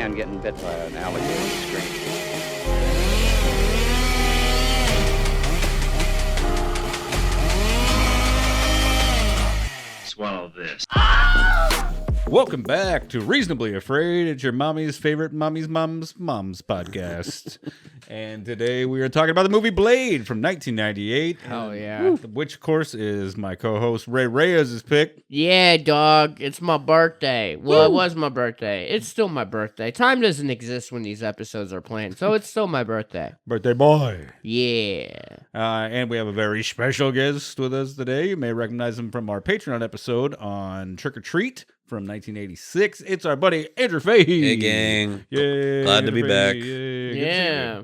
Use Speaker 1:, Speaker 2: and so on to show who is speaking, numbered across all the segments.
Speaker 1: man getting bit by an alligator scream.
Speaker 2: Swallow this.
Speaker 3: Welcome back to Reasonably Afraid. It's your mommy's favorite mommy's mom's podcast. And today we are talking about the movie Blade from 1998.
Speaker 4: Oh, yeah.
Speaker 3: Which, of course, is my co-host Ray Reyes' pick.
Speaker 4: Yeah, dog. It's my birthday. Well, it was my birthday. It's still my birthday. Time doesn't exist when these episodes are planned, so it's still my birthday.
Speaker 3: Birthday boy.
Speaker 4: Yeah.
Speaker 3: And we have a very special guest with us today. You may recognize him from our Patreon episode on Trick or Treat from 1986. It's our buddy Andrew Fahey.
Speaker 5: Hey, gang.
Speaker 3: Yay.
Speaker 5: Glad to be back.
Speaker 4: Yeah.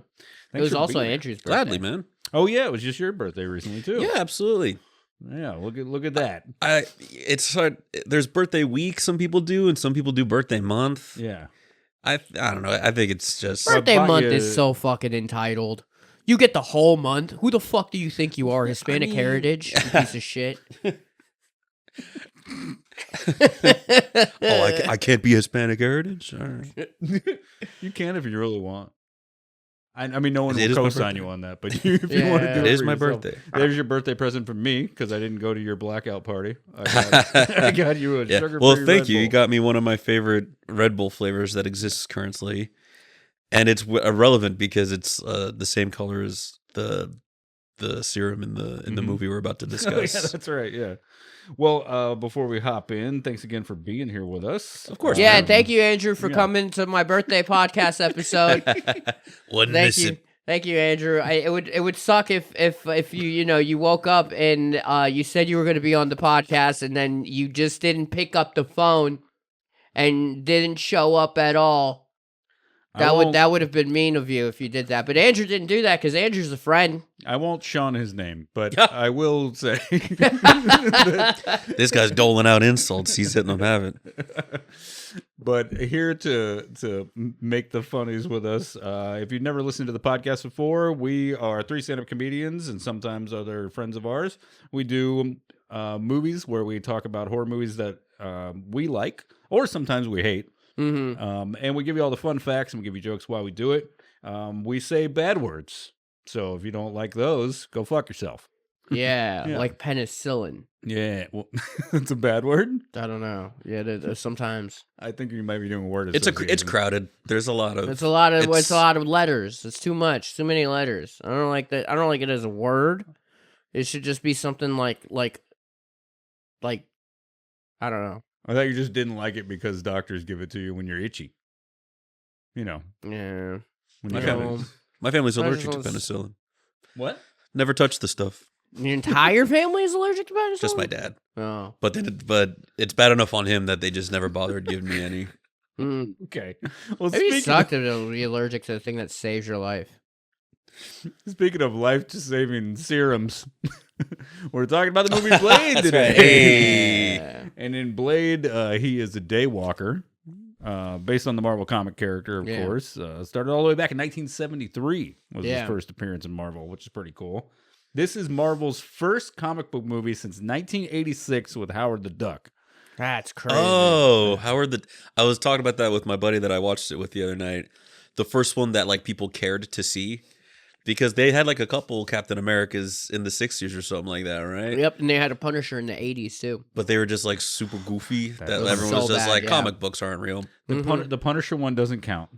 Speaker 4: It was also Andrew's birthday.
Speaker 5: Gladly, man.
Speaker 3: Oh, yeah. It was just your birthday recently, too.
Speaker 5: Yeah, absolutely.
Speaker 3: Yeah, look at that.
Speaker 5: It's hard. There's birthday week some people do, and some people do birthday month.
Speaker 3: Yeah.
Speaker 5: I don't know. I think it's just
Speaker 4: Birthday month is so fucking entitled. You get the whole month. Who the fuck do you think you are? Hispanic heritage? You piece of shit.
Speaker 5: I can't be Hispanic heritage. All right.
Speaker 3: You can if you really want. I mean, no one
Speaker 5: It
Speaker 3: will
Speaker 5: is my
Speaker 3: co-sign
Speaker 5: birthday.
Speaker 3: you on that, but if you want to do
Speaker 5: It is
Speaker 3: for
Speaker 5: my
Speaker 3: yourself,
Speaker 5: birthday.
Speaker 3: There's your birthday present from me because I didn't go to your blackout party. I got you a
Speaker 5: Yeah.
Speaker 3: sugar-free
Speaker 5: Well, thank
Speaker 3: Red
Speaker 5: you.
Speaker 3: Bull.
Speaker 5: You got me one of my favorite Red Bull flavors that exists currently, and it's irrelevant because it's the same color as the serum in the movie we're about to discuss.
Speaker 3: Yeah, that's right. Yeah. Well, before we hop in, thanks again for being here with us.
Speaker 5: Of course.
Speaker 4: Yeah, thank you, Andrew, for coming to my birthday podcast episode.
Speaker 5: Wouldn't
Speaker 4: Thank
Speaker 5: miss
Speaker 4: you.
Speaker 5: it.
Speaker 4: Thank you, Andrew. It would suck if you woke up and you said you were going to be on the podcast and then you just didn't pick up the phone and didn't show up at all. That would have been mean of you if you did that. But Andrew didn't do that because Andrew's a friend.
Speaker 3: I won't shun his name, but I will say
Speaker 5: This guy's doling out insults. He's hitting them having.
Speaker 3: But here to make the funnies with us, if you've never listened to the podcast before, we are three stand-up comedians and sometimes other friends of ours. We do movies where we talk about horror movies that we like or sometimes we hate.
Speaker 4: Mm-hmm.
Speaker 3: And we give you all the fun facts and we give you jokes while we do it. We say bad words. So if you don't like those, go fuck yourself.
Speaker 4: Yeah,
Speaker 3: Yeah.
Speaker 4: like penicillin.
Speaker 3: Yeah, well, that's a bad word.
Speaker 4: I don't know. Yeah, sometimes
Speaker 3: I think you might be doing word
Speaker 5: It's
Speaker 3: association.
Speaker 5: crowded. There's a lot of.
Speaker 4: it's a lot of letters. It's too much. Too many letters. I don't like that. I don't like it as a word. It should just be something like I don't know.
Speaker 3: I thought you just didn't like it because doctors give it to you when you're itchy. You know.
Speaker 4: Yeah.
Speaker 3: When
Speaker 5: My
Speaker 3: you
Speaker 5: family. My family's
Speaker 4: I
Speaker 5: allergic to
Speaker 4: just-
Speaker 5: penicillin.
Speaker 3: What?
Speaker 5: Never touched the stuff.
Speaker 4: Your entire family is allergic to penicillin?
Speaker 5: Just my dad.
Speaker 4: Oh.
Speaker 5: But it's bad enough on him that they just never bothered giving me any.
Speaker 4: Mm.
Speaker 3: Okay. Well,
Speaker 4: Maybe it sucked to be allergic to the thing that saves your life.
Speaker 3: speaking of life-saving serums, we're talking about the movie Blade today.
Speaker 5: Hey.
Speaker 4: Yeah.
Speaker 3: And in Blade, he is a daywalker, based on the Marvel comic character, of
Speaker 4: Yeah.
Speaker 3: course. Started all the way back in 1973 was his
Speaker 4: Yeah.
Speaker 3: first appearance in Marvel, which is pretty cool. This is Marvel's first comic book movie since 1986 with Howard the Duck.
Speaker 4: That's crazy.
Speaker 5: Oh, I was talking about that with my buddy that I watched it with the other night. The first one that like people cared to see. Because they had like a couple Captain Americas in the 60s or something like that, right?
Speaker 4: Yep, and they had a Punisher in the 80s, too.
Speaker 5: But they were just like super goofy that
Speaker 3: was
Speaker 5: everyone
Speaker 4: so
Speaker 5: was just
Speaker 4: bad,
Speaker 5: like,
Speaker 4: yeah.
Speaker 5: comic books aren't real.
Speaker 3: The Punisher one doesn't count.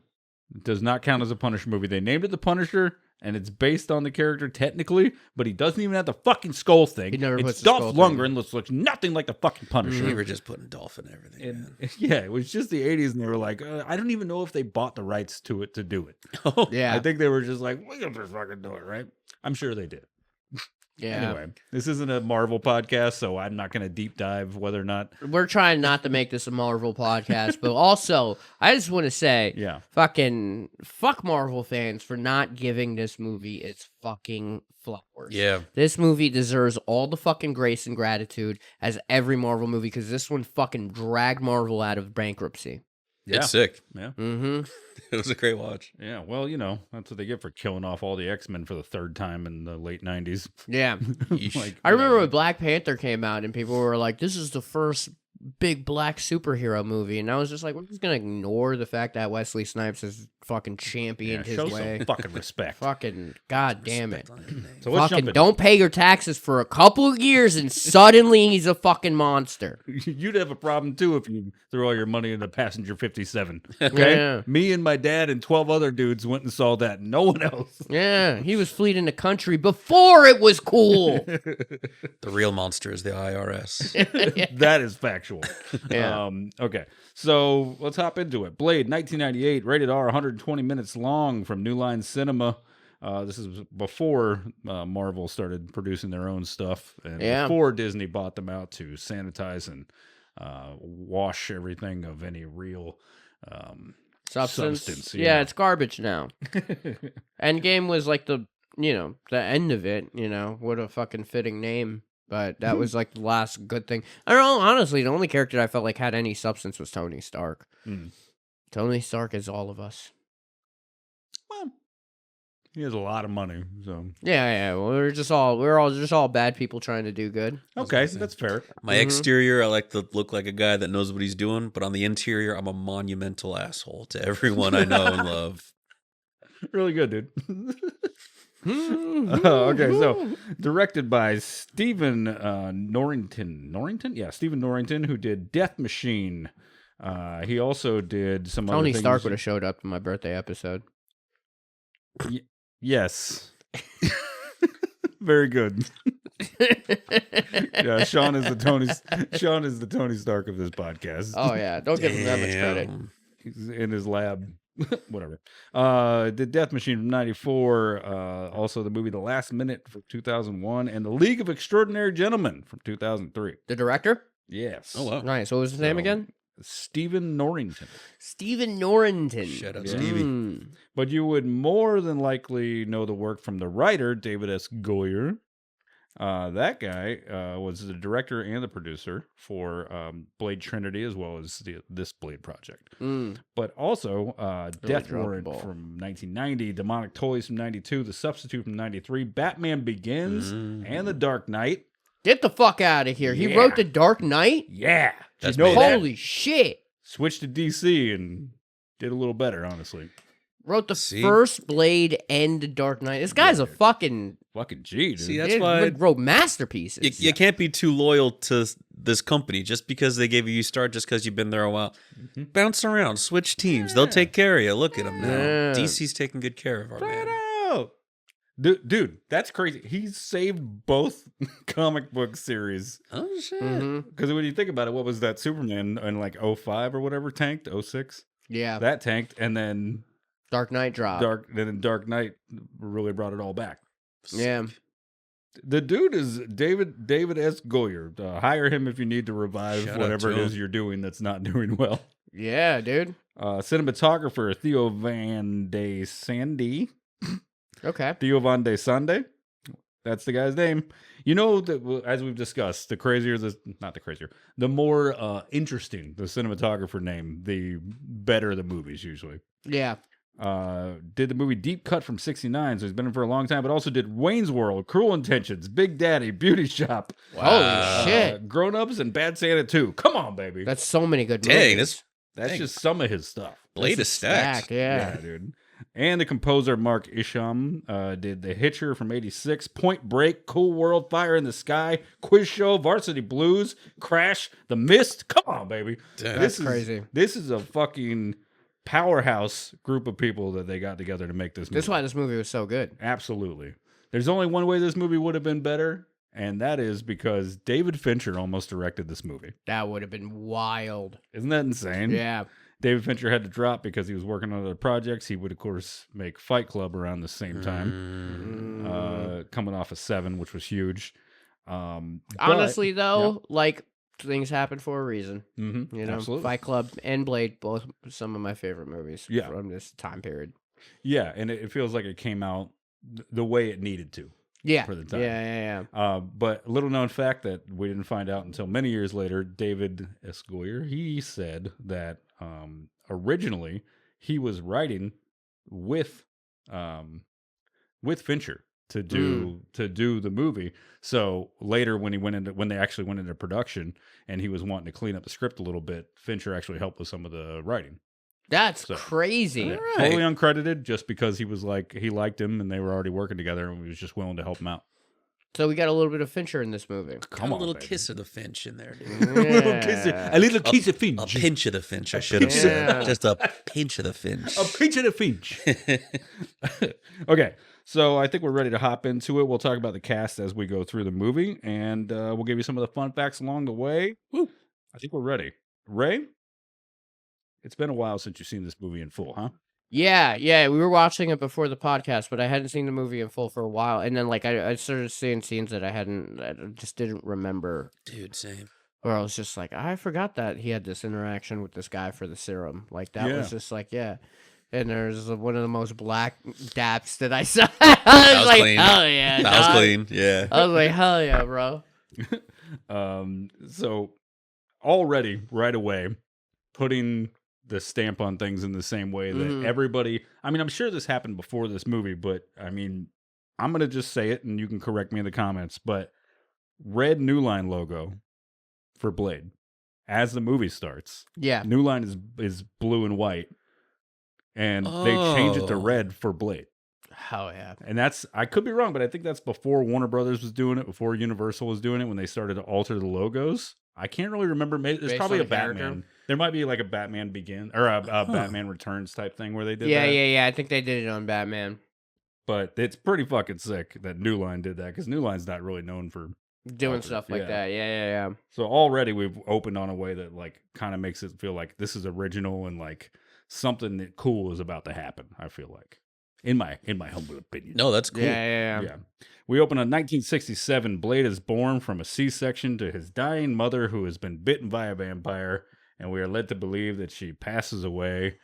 Speaker 3: It does not count as a Punisher movie. They named it The Punisher, and it's based on the character technically, but he doesn't even have the fucking skull thing.
Speaker 4: He never
Speaker 3: it's
Speaker 4: puts the
Speaker 3: Dolph
Speaker 4: skull
Speaker 3: Lundgren, looks nothing like the fucking Punisher.
Speaker 5: They were just putting Dolph in everything.
Speaker 3: And yeah, it was just the 80s, and they were like, I don't even know if they bought the rights to it to do it.
Speaker 5: Oh,
Speaker 4: Yeah.
Speaker 3: I think they were just like, we can just fucking do it, right? I'm sure they did.
Speaker 4: Yeah.
Speaker 3: Anyway, this isn't a Marvel podcast, so I'm not going to deep dive whether or not.
Speaker 4: We're trying not to make this a Marvel podcast, but also, I just want to say,
Speaker 3: Yeah.
Speaker 4: fuck Marvel fans for not giving this movie its fucking flowers.
Speaker 5: yeah.
Speaker 4: This movie deserves all the fucking grace and gratitude as every Marvel movie, because this one fucking dragged Marvel out of bankruptcy.
Speaker 3: Yeah.
Speaker 5: It's sick.
Speaker 3: Yeah.
Speaker 4: Mm-hmm.
Speaker 5: It was a great watch.
Speaker 3: Yeah. Well, that's what they get for killing off all the X-Men for the third time in the late 90s.
Speaker 4: Yeah.
Speaker 5: Yeesh.
Speaker 3: Like,
Speaker 4: I remember when Black Panther came out and people were like, this is the first big black superhero movie, and I was just like, we're just gonna ignore the fact that Wesley Snipes has fucking championed his
Speaker 3: show
Speaker 4: way.
Speaker 3: some fucking respect.
Speaker 4: Fucking god damn it!
Speaker 5: Respect on his name.
Speaker 3: So let's
Speaker 4: Fucking
Speaker 3: jump in.
Speaker 4: don't pay your taxes for a couple of years, and suddenly he's a fucking monster.
Speaker 3: You'd have a problem too if you threw all your money into Passenger 57. Okay,
Speaker 4: Yeah.
Speaker 3: me and my dad and 12 other dudes went and saw that. No one else.
Speaker 4: Yeah, he was fleeing the country before it was cool.
Speaker 5: The real monster is the IRS.
Speaker 3: That is factual.
Speaker 4: Yeah.
Speaker 3: Okay, so let's hop into it. Blade, 1998, rated R, 120 minutes long, from New Line Cinema. This is before Marvel started producing their own stuff, and
Speaker 4: Yeah.
Speaker 3: before Disney bought them out to sanitize and wash everything of any real
Speaker 4: Substance.
Speaker 3: yeah.
Speaker 4: Yeah, it's garbage now. Endgame was like the end of it. What a fucking fitting name. But that was like the last good thing. I don't know, honestly, the only character I felt like had any substance was Tony Stark.
Speaker 3: Mm.
Speaker 4: Tony Stark is all of us.
Speaker 3: Well, he has a lot of money, so
Speaker 4: Yeah. Well, we're all just all bad people trying to do good.
Speaker 3: okay, that's fair.
Speaker 5: My exterior, I like to look like a guy that knows what he's doing, but on the interior, I'm a monumental asshole to everyone I know and love.
Speaker 3: Really good, dude. Okay, so directed by Stephen Norrington. Yeah, Stephen Norrington, who did Death Machine. He also did some other
Speaker 4: Tony
Speaker 3: things.
Speaker 4: Stark would have showed up in my birthday episode.
Speaker 3: Yes. Very good. Yeah, Sean is the Tony Stark of this podcast.
Speaker 4: Oh yeah, don't give him that much credit.
Speaker 5: Damn.
Speaker 3: He's in his lab. Whatever. The Death Machine from 94. Also the movie The Last Minute from 2001, and The League of Extraordinary Gentlemen from 2003.
Speaker 4: The director?
Speaker 3: Yes.
Speaker 5: Oh, wow.
Speaker 4: Nice. What was his name
Speaker 3: So,
Speaker 4: again?
Speaker 3: Stephen Norrington.
Speaker 4: Stephen Norrington.
Speaker 5: Shout out
Speaker 3: Yeah.
Speaker 5: Stevie.
Speaker 4: Mm.
Speaker 3: But you would more than likely know the work from the writer, David S. Goyer. That guy was the director and the producer for Blade Trinity, as well as this Blade project.
Speaker 4: Mm.
Speaker 3: But also Death
Speaker 4: dropped
Speaker 3: Warrant
Speaker 4: the ball.
Speaker 3: from 1990, Demonic Toys from 92, The Substitute from 93, Batman Begins, and The Dark Knight.
Speaker 4: Get the fuck out of here. He
Speaker 3: Yeah.
Speaker 4: wrote The Dark Knight?
Speaker 3: Yeah.
Speaker 5: That's
Speaker 3: you know
Speaker 5: made
Speaker 3: that?
Speaker 4: Holy shit.
Speaker 3: Switched to DC and did a little better, honestly.
Speaker 4: Wrote the
Speaker 5: See?
Speaker 4: first Blade and The Dark Knight. This guy's a fucking
Speaker 3: Fucking G, dude.
Speaker 5: See, that's
Speaker 4: he
Speaker 5: why
Speaker 4: wrote masterpieces.
Speaker 5: you can't be too loyal to this company just because they gave you a start, just because you've been there a while. Bounce around, switch teams. They'll take care of you. Look at them now.
Speaker 4: Yeah.
Speaker 5: DC's taking good care of our
Speaker 3: Try it
Speaker 5: man.
Speaker 3: out. Dude, that's crazy. He's saved both comic book series.
Speaker 5: Oh, shit.
Speaker 4: Mhm.
Speaker 3: Because when you think about it, what was that Superman in like 05 or whatever tanked? 06?
Speaker 4: Yeah.
Speaker 3: That tanked, and then
Speaker 4: Dark Knight drop.
Speaker 3: Dark Knight really brought it all back.
Speaker 4: Yeah.
Speaker 3: The dude is David S. Goyer. Hire him if you need to revive
Speaker 5: Shout out
Speaker 3: whatever
Speaker 5: to
Speaker 3: it is
Speaker 5: him.
Speaker 3: you're doing that's not doing well.
Speaker 4: Yeah, dude.
Speaker 3: Cinematographer Theo Van de Sandy.
Speaker 4: Okay.
Speaker 3: Theo Van de Sande. That's the guy's name. You know that, as we've discussed, the more interesting the cinematographer name, the better the movies usually.
Speaker 4: Yeah.
Speaker 3: Did the movie Deep Cut from '69, so he's been in for a long time, but also did Wayne's World, Cruel Intentions, Big Daddy, Beauty Shop,
Speaker 4: Holy shit.
Speaker 3: Grown Ups, and Bad Santa 2. Come on, baby.
Speaker 4: That's so many good
Speaker 5: Dang,
Speaker 4: movies.
Speaker 3: That's
Speaker 5: dang.
Speaker 3: just some of his stuff.
Speaker 5: Blade is stacked.
Speaker 4: Yeah.
Speaker 3: dude. And the composer Mark Isham did The Hitcher from '86, Point Break, Cool World, Fire in the Sky, Quiz Show, Varsity Blues, Crash, The Mist. Come on, baby.
Speaker 5: Damn.
Speaker 4: That's crazy.
Speaker 3: This is a fucking powerhouse group of people that they got together to make this movie.
Speaker 4: That's why this movie was so good.
Speaker 3: Absolutely. There's only one way this movie would have been better, and that is because David Fincher almost directed this movie.
Speaker 4: That would have been wild.
Speaker 3: Isn't that insane?
Speaker 4: Yeah.
Speaker 3: David Fincher had to drop because he was working on other projects. He would, of course, make Fight Club around the same time, coming off of 7, which was huge.
Speaker 4: Honestly, though, like, things happen for a reason. You know,
Speaker 3: absolutely.
Speaker 4: Fight Club and Blade, both some of my favorite movies
Speaker 3: Yeah.
Speaker 4: from this time period.
Speaker 3: Yeah, and it feels like it came out the way it needed to.
Speaker 4: Yeah.
Speaker 3: For the time.
Speaker 4: Yeah.
Speaker 3: But little known fact that we didn't find out until many years later, David S. Goyer, he said that originally he was writing with Fincher to do the movie. So later when they actually went into production and he was wanting to clean up the script a little bit, Fincher actually helped with some of the writing.
Speaker 4: That's
Speaker 3: So,
Speaker 4: crazy.
Speaker 3: Yeah,
Speaker 5: Right.
Speaker 3: totally uncredited, just because he was like, he liked him and they were already working together and he was just willing to help him out.
Speaker 4: So we got a little bit of Fincher in this movie.
Speaker 3: Come on,
Speaker 5: a little
Speaker 3: baby.
Speaker 5: kiss of the Finch in there, dude.
Speaker 3: A little kiss of Finch.
Speaker 5: A pinch of the Finch, I should have said.
Speaker 4: Yeah.
Speaker 5: Just a pinch of the Finch.
Speaker 3: A pinch of the Finch. Okay, so I think we're ready to hop into it. We'll talk about the cast as we go through the movie, and we'll give you some of the fun facts along the way. Woo. I think we're ready. Ray, it's been a while since you've seen this movie in full, huh?
Speaker 4: Yeah, we were watching it before the podcast, but I hadn't seen the movie in full for a while. And then like I started seeing scenes that I just didn't remember.
Speaker 5: Dude, same.
Speaker 4: Or I was just like, I forgot that he had this interaction with this guy for the serum. Like that was just like, yeah. And there's one of the most black daps that I saw. I was like,
Speaker 5: clean.
Speaker 4: hell yeah,
Speaker 5: That was
Speaker 4: dog.
Speaker 5: clean, yeah.
Speaker 4: I was like, hell yeah, bro.
Speaker 3: So already right away putting the stamp on things in the same way that everybody, I mean, I'm sure this happened before this movie, but I mean, I'm going to just say it and you can correct me in the comments, but red New Line logo for Blade as the movie starts.
Speaker 4: Yeah.
Speaker 3: New Line is blue and white and they change it to
Speaker 5: Oh.
Speaker 3: red for Blade.
Speaker 4: Hell yeah.
Speaker 3: And that's, I could be wrong, but I think that's before Warner Brothers was doing it, before Universal was doing it, when they started to alter the logos. I can't really remember. Maybe there's
Speaker 4: Based
Speaker 3: probably
Speaker 4: on
Speaker 3: a
Speaker 4: the character?
Speaker 3: Batman. There might be like a Batman Begin or a Batman Returns type thing where they did
Speaker 4: Yeah,
Speaker 3: that.
Speaker 4: yeah. I think they did it on Batman.
Speaker 3: But it's pretty fucking sick that New Line did that, because New Line's not really known for
Speaker 4: Doing
Speaker 3: altered,
Speaker 4: stuff like
Speaker 3: yeah.
Speaker 4: that. Yeah.
Speaker 3: So already we've opened on a way that like kind of makes it feel like this is original and like something that cool is about to happen. I feel like, in my humble opinion.
Speaker 5: No, that's cool.
Speaker 4: Yeah.
Speaker 3: Yeah. We open on 1967. Blade is born from a C-section to his dying mother, who has been bitten by a vampire, and we are led to believe that she passes away,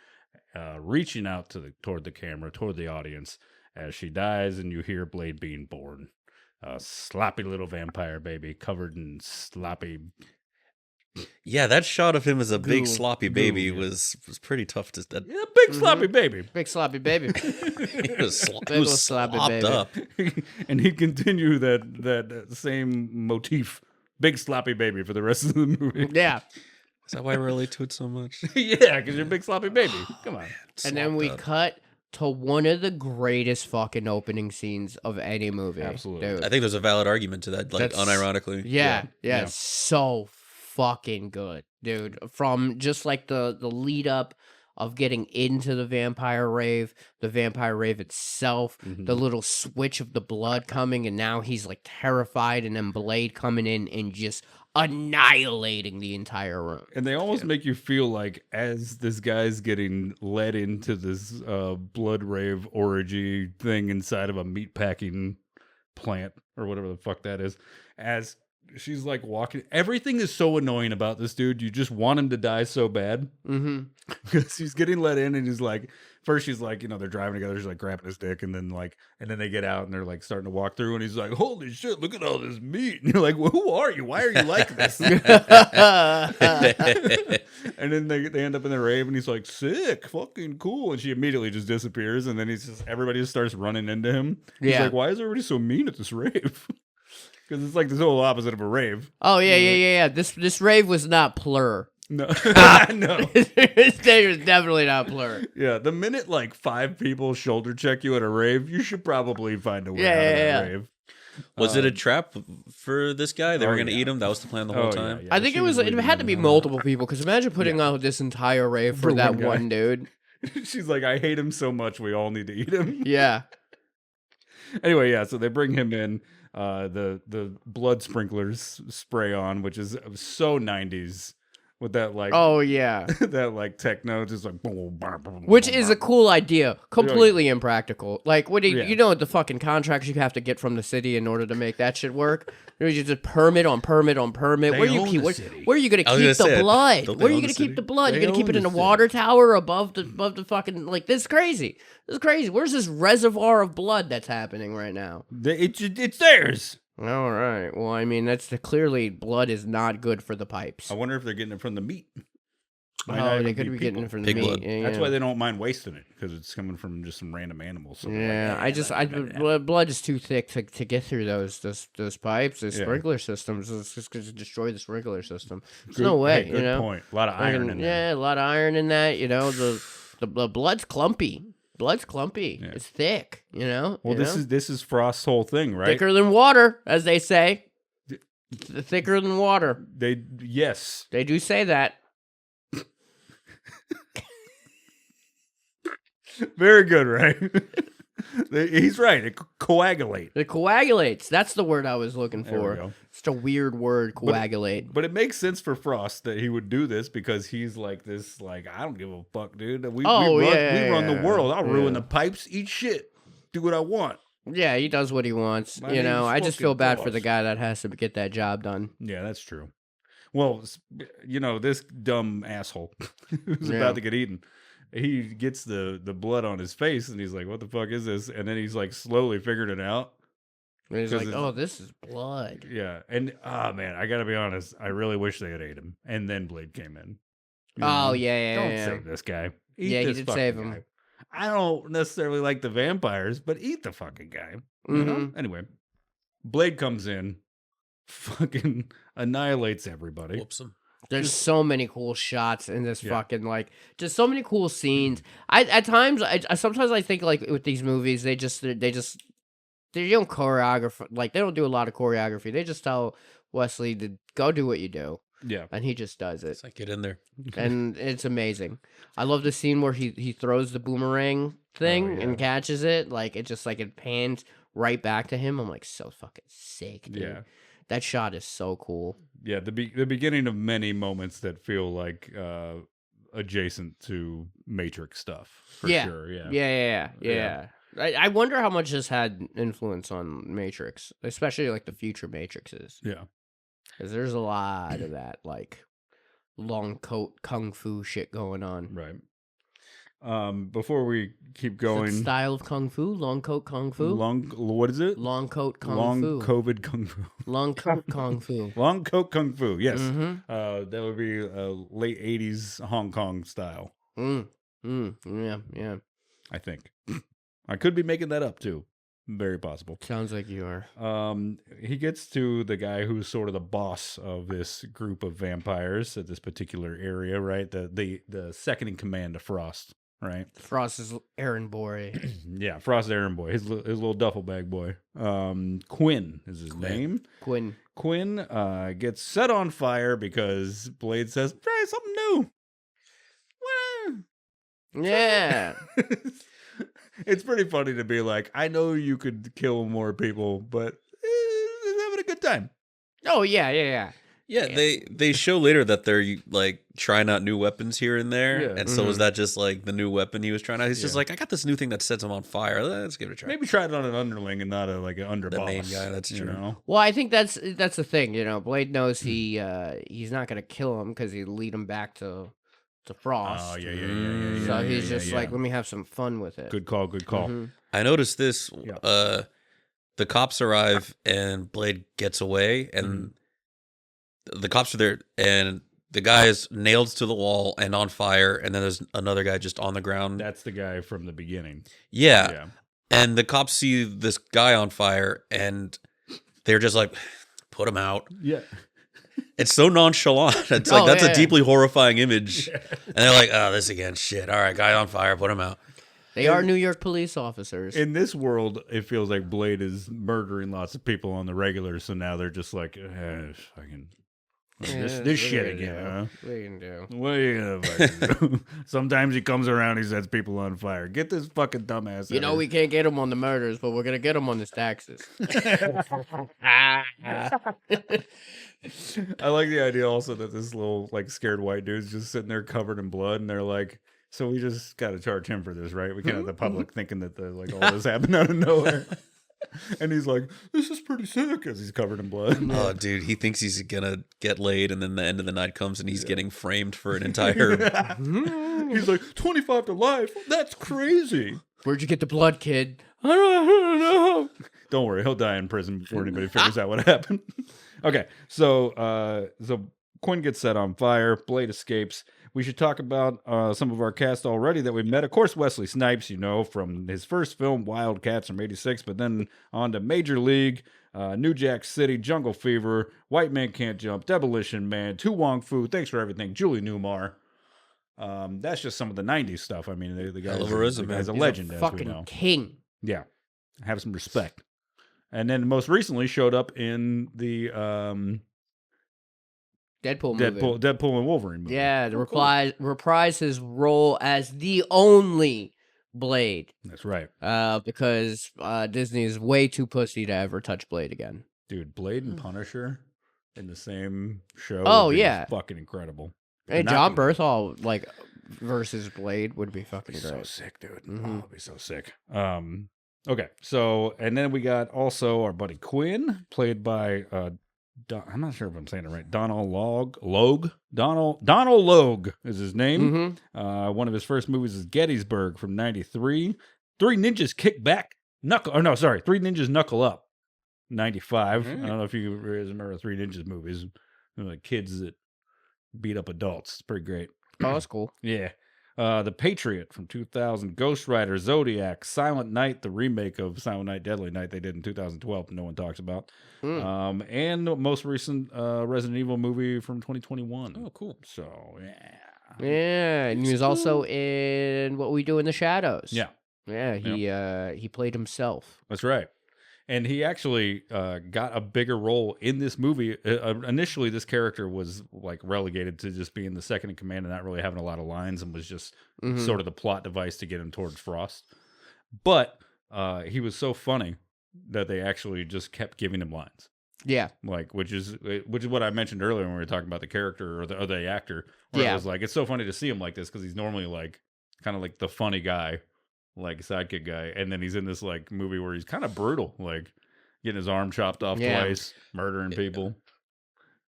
Speaker 3: reaching out toward the camera, toward the audience, as she dies, and you hear Blade being born. A sloppy little vampire baby covered in sloppy.
Speaker 5: Yeah, that shot of him as a big
Speaker 3: Goo,
Speaker 5: sloppy
Speaker 3: goo,
Speaker 5: baby
Speaker 3: yeah.
Speaker 5: was pretty tough to. That,
Speaker 3: Yeah, big sloppy baby.
Speaker 4: Big sloppy baby.
Speaker 5: it was,
Speaker 4: Big
Speaker 5: it was
Speaker 4: ol' sloppy
Speaker 5: slopped
Speaker 4: baby.
Speaker 5: up.
Speaker 3: And he'd continue that same motif, big sloppy baby, for the rest of the movie.
Speaker 4: Yeah.
Speaker 5: Is that why I relate to it so much?
Speaker 3: Yeah, because you're a big sloppy baby. Come on.
Speaker 4: And then we
Speaker 5: Slopped up.
Speaker 4: cut to one of the greatest fucking opening scenes of any movie.
Speaker 3: Absolutely.
Speaker 4: Dude.
Speaker 5: I think there's a valid argument to that, like
Speaker 3: That's-
Speaker 5: unironically.
Speaker 4: Yeah,
Speaker 3: Yeah.
Speaker 4: so fucking good, dude. From just like the lead up of getting into the vampire rave itself, the little switch of the blood coming, and now he's like terrified, and then Blade coming in and just annihilating the entire room.
Speaker 3: And they almost make you feel like, as this guy's getting led into this blood rave orgy thing inside of a meatpacking plant or whatever the fuck that is, as she's like walking, everything is so annoying about this dude. You just want him to die so bad,
Speaker 4: Mm-hmm.
Speaker 3: because he's getting let in, and he's like, first she's like, you know, they're driving together, she's like grabbing his dick, and then they get out and they're like starting to walk through, and he's like, holy shit, look at all this meat. And you're like, well, who are you? Why are you like this? And then they end up in the rave, and he's like, sick, fucking cool. And she immediately just disappears, and then everybody just starts running into him. He's
Speaker 4: Yeah.
Speaker 3: like, why is everybody so mean at this rave? Because it's like the total opposite of a rave.
Speaker 4: Oh yeah. This rave was not plur.
Speaker 3: No. No.
Speaker 4: This day was definitely not plur.
Speaker 3: Yeah, the minute like 5 people shoulder check you at a rave, you should probably find a way
Speaker 4: Yeah,
Speaker 3: out of that
Speaker 4: yeah.
Speaker 3: rave.
Speaker 5: Was it a trap for this guy? They
Speaker 3: oh,
Speaker 5: were going to
Speaker 3: yeah.
Speaker 5: eat him. That was the plan the whole
Speaker 3: Oh,
Speaker 5: time.
Speaker 3: yeah.
Speaker 4: I think
Speaker 3: She
Speaker 4: it was. It
Speaker 3: leaving
Speaker 4: had to be
Speaker 3: him.
Speaker 4: multiple people. Because imagine putting out this entire rave for
Speaker 3: For
Speaker 4: that
Speaker 3: one guy.
Speaker 4: one dude.
Speaker 3: She's like, I hate him so much, we all need to eat him.
Speaker 4: Yeah.
Speaker 3: Anyway, yeah, so they bring him in. The blood sprinklers spray on, which is so 90s, with that like
Speaker 4: Oh yeah.
Speaker 3: that like techno, just like boom, boom, boom,
Speaker 4: Which
Speaker 3: boom,
Speaker 4: is a
Speaker 3: boom.
Speaker 4: cool idea. Completely impractical. Like, what do you,
Speaker 3: Yeah.
Speaker 4: you know the fucking contracts you have to get from the city in order to make that shit work? You just permit on permit on permit.
Speaker 3: They
Speaker 4: Where you
Speaker 3: own
Speaker 4: keep?
Speaker 3: the
Speaker 4: Where,
Speaker 3: city.
Speaker 4: where are you gonna
Speaker 5: I was
Speaker 4: keep
Speaker 5: gonna
Speaker 4: the
Speaker 5: say,
Speaker 4: blood?
Speaker 5: don't they
Speaker 4: Where are you
Speaker 5: own
Speaker 4: gonna
Speaker 5: the
Speaker 4: keep
Speaker 5: city?
Speaker 4: the blood?
Speaker 3: They
Speaker 4: You're gonna keep
Speaker 3: own
Speaker 4: it in
Speaker 3: the
Speaker 4: a
Speaker 3: city.
Speaker 4: water tower above the fucking like this is crazy. This is crazy. Where's this reservoir of blood that's happening right now?
Speaker 3: It's theirs.
Speaker 4: All right. Well, I mean, clearly blood is not good for the pipes.
Speaker 3: I wonder if they're getting it from the meat. Might not
Speaker 4: Oh,
Speaker 3: even
Speaker 4: they could be
Speaker 3: people.
Speaker 4: getting it from the
Speaker 5: Pig
Speaker 4: meat.
Speaker 5: blood.
Speaker 4: Yeah,
Speaker 3: That's
Speaker 4: yeah.
Speaker 3: why they don't mind wasting it, because it's coming from just some random animals. So they're
Speaker 4: Yeah,
Speaker 3: like,
Speaker 4: blood is too thick to get through those pipes, those
Speaker 3: Yeah.
Speaker 4: sprinkler systems. It's just going to destroy the sprinkler system. There's
Speaker 3: Good-
Speaker 4: no way,
Speaker 3: hey,
Speaker 4: you
Speaker 3: good
Speaker 4: know.
Speaker 3: point. A lot of iron in there.
Speaker 4: Yeah, a lot of iron in that. You know, the blood's clumpy. Blood's clumpy.
Speaker 3: Yeah.
Speaker 4: It's thick. You know.
Speaker 3: Well,
Speaker 4: you
Speaker 3: this
Speaker 4: know?
Speaker 3: is Frost's whole thing, right?
Speaker 4: thicker than water, as they say. Thicker than water.
Speaker 3: Yes.
Speaker 4: They do say that.
Speaker 3: Very good, right? He's right. It coagulates.
Speaker 4: It coagulates. That's the word I was looking
Speaker 3: There we
Speaker 4: for.
Speaker 3: go.
Speaker 4: It's a weird word, coagulate.
Speaker 3: But it makes sense for Frost that he would do this because he's like this, like, I don't give a fuck, dude. We
Speaker 4: Oh,
Speaker 3: run,
Speaker 4: yeah,
Speaker 3: we run the
Speaker 4: yeah,
Speaker 3: world. I'll ruin
Speaker 4: yeah.
Speaker 3: the pipes, eat shit, do what I want.
Speaker 4: Yeah, he does what he wants.
Speaker 3: My
Speaker 4: You know,
Speaker 3: name's
Speaker 4: I just
Speaker 3: fucking
Speaker 4: feel bad for
Speaker 3: Frost.
Speaker 4: the guy that has to get that job done.
Speaker 3: Yeah, that's true. Well, you know, this dumb asshole who's
Speaker 4: Yeah.
Speaker 3: about to get eaten, he gets the blood on his face and he's like, what the fuck is this? And then he's like slowly figured it out.
Speaker 4: And he's
Speaker 3: 'Cause
Speaker 4: like,
Speaker 3: it's-
Speaker 4: oh, this is blood.
Speaker 3: Yeah. And, man, I got to be honest. I really wish they had ate him. And then Blade came in. You
Speaker 4: Oh,
Speaker 3: know?
Speaker 4: yeah,
Speaker 3: Don't
Speaker 4: yeah.
Speaker 3: save this guy. Eat
Speaker 4: Yeah, he
Speaker 3: this
Speaker 4: did
Speaker 3: fucking
Speaker 4: save him.
Speaker 3: guy. I don't necessarily like the vampires, but eat the fucking guy. You know?
Speaker 4: Mhm.
Speaker 3: Anyway, Blade comes in, fucking annihilates everybody.
Speaker 5: Whoops him.
Speaker 4: There's so many cool shots in this
Speaker 3: Yeah.
Speaker 4: fucking like just so many cool scenes. I at times I sometimes I think like with these movies they don't choreograph, like they don't do a lot of choreography. They just tell Wesley to go do what you do,
Speaker 3: Yeah.
Speaker 4: and he just does it,
Speaker 5: It's like, get in there.
Speaker 4: and it's amazing. I love the scene where he throws the boomerang thing
Speaker 3: yeah.
Speaker 4: and catches it. Like it just like it pans right back to him. I'm like so fucking sick, dude.
Speaker 3: Yeah.
Speaker 4: That shot is so cool.
Speaker 3: Yeah, the beginning of many moments that feel like adjacent to Matrix stuff. For
Speaker 4: Yeah.
Speaker 3: sure. Yeah.
Speaker 4: Yeah.
Speaker 3: Yeah.
Speaker 4: I wonder how much this had influence on Matrix, especially like the future Matrixes,
Speaker 3: Yeah.
Speaker 4: because there's a lot of that like long coat kung fu shit going on.
Speaker 3: Right. Before we keep
Speaker 4: Is it
Speaker 3: going,
Speaker 4: style of kung fu, long coat kung fu,
Speaker 3: what is it?
Speaker 4: long coat kung
Speaker 3: Long
Speaker 4: fu,
Speaker 3: COVID kung fu.
Speaker 4: long coat kung fu.
Speaker 3: Long coat kung fu. Yes.
Speaker 4: Mhm.
Speaker 3: That would be late 80s Hong Kong style,
Speaker 4: Yeah.
Speaker 3: I think. I could be making that up too. Very possible.
Speaker 4: Sounds like you are.
Speaker 3: He gets to the guy who's sort of the boss of this group of vampires at this particular area, right? The second in command to Frost, right?
Speaker 4: Frost is errand boy.
Speaker 3: Yeah, Frost errand boy, his little duffel bag boy. Quinn is his name.
Speaker 4: Quinn.
Speaker 3: Quinn gets set on fire because Blade says, "Try something new."
Speaker 4: Yeah.
Speaker 3: It's pretty funny to be like, I know you could kill more people, but he's having a good time.
Speaker 4: Oh yeah.
Speaker 5: Yeah, they show later that they're like trying out new weapons here and there,
Speaker 3: Yeah.
Speaker 5: and so was that just like the new weapon he was trying out? He's just
Speaker 3: Yeah.
Speaker 5: like, I got this new thing that sets him on fire. Let's give it a try.
Speaker 3: Maybe try it on an underling and not an underboss.
Speaker 5: The main guy, that's
Speaker 3: you
Speaker 5: true.
Speaker 3: know?
Speaker 4: Well, I think that's the thing. You know, Blade knows he's not gonna kill him because he lead him back to Frost.
Speaker 3: Oh yeah.
Speaker 4: So
Speaker 3: yeah,
Speaker 4: he's
Speaker 3: yeah,
Speaker 4: just
Speaker 3: yeah.
Speaker 4: like, let me have some fun with it.
Speaker 3: Good call.
Speaker 4: Mhm.
Speaker 5: I noticed this.
Speaker 3: Yeah.
Speaker 5: The cops arrive and Blade gets away, and the cops are there, and the guy is nailed to the wall and on fire, and then there's another guy just on the ground.
Speaker 3: That's the guy from the beginning.
Speaker 5: Yeah. And the cops see this guy on fire, and they're just like, put him out.
Speaker 3: Yeah.
Speaker 5: It's so nonchalant. It's like,
Speaker 4: Oh,
Speaker 5: that's
Speaker 4: yeah.
Speaker 5: a deeply horrifying image. And they're like, oh, this again. Shit. All right, guy on fire. Put him out.
Speaker 4: They are New York police officers.
Speaker 3: In this world, it feels like Blade is murdering lots of people on the regular, so now they're just like, fucking this shit again, huh?
Speaker 4: What are you gonna do?
Speaker 3: What are you gonna fucking do? Sometimes he comes around, he sets people on fire. Get this fucking dumbass.
Speaker 4: You
Speaker 3: out
Speaker 4: know,
Speaker 3: of
Speaker 4: we can't get him on the murders, but we're gonna get him on his taxes.
Speaker 3: I like the idea also that this little like scared white dude's just sitting there covered in blood, and they're like, "So we just got to charge him for this, right? We can't have the public thinking that the like all this happened out of nowhere." And he's like, "This is pretty sick," as he's covered in blood.
Speaker 5: Oh, dude, he thinks he's gonna get laid, and then the end of the night comes, and he's getting framed for an entire.
Speaker 3: He's like, 25 to life. That's crazy.
Speaker 4: Where'd you get the blood, kid? I don't know.
Speaker 3: Don't worry, he'll die in prison before anybody figures out what happened. Okay, so Quinn gets set on fire. Blade escapes. we should talk about some of our cast already that we met. Of course, Wesley Snipes, from his first film, Wildcats from '86, but then on to Major League, New Jack City, Jungle Fever, White Man Can't Jump, Demolition Man, Tu Wong Fu, Thanks for Everything, Julie Newmar. That's just some of the '90s stuff. I mean, the guy's a
Speaker 4: He's
Speaker 3: legend, as we
Speaker 4: fucking
Speaker 3: know.
Speaker 4: king.
Speaker 3: Yeah, have some respect. And then most recently showed up in the
Speaker 4: Deadpool movie.
Speaker 3: Deadpool and Wolverine movie.
Speaker 4: Yeah, reprise his role as the only Blade.
Speaker 3: That's right.
Speaker 4: Because Disney is way too pussy to ever touch Blade again.
Speaker 3: Dude, Blade and Punisher in the same show.
Speaker 4: Oh,
Speaker 3: would be
Speaker 4: yeah.
Speaker 3: fucking incredible.
Speaker 4: And John Berthal versus Blade would be fucking great.
Speaker 3: So sick, dude. Oh, it'd be so sick. Okay, so and then we got also our buddy Quinn, played by I'm not sure if I'm saying it right. Donald Logue. Donald Logue is his name. One of his first movies is Gettysburg from '93. Three Ninjas Kick Back. Three Ninjas Knuckle Up. '95. I don't know if you remember Three Ninjas movies. They're like kids that beat up adults. It's pretty great.
Speaker 4: Oh, that's cool.
Speaker 3: Yeah. The Patriot from 2000, Ghost Rider, Zodiac, Silent Night, the remake of Silent Night, Deadly Night they did in 2012, no one talks about. And the most recent Resident Evil movie from 2021.
Speaker 5: Oh, cool.
Speaker 3: So, yeah.
Speaker 4: Yeah, and he was also in What We Do in the Shadows.
Speaker 3: Yeah.
Speaker 4: Yeah, he played himself.
Speaker 3: That's right. And he actually got a bigger role in this movie. Initially, this character was like relegated to just being the second in command and not really having a lot of lines, and was just sort of the plot device to get him towards Frost. But he was so funny that they actually just kept giving him lines.
Speaker 4: Yeah,
Speaker 3: which is what I mentioned earlier when we were talking about the character or the actor. Where I was like, it's so funny to see him like this because he's normally like kind of like the funny guy, like sidekick guy, and then he's in this like movie where he's kind of brutal, like getting his arm chopped off twice, murdering people.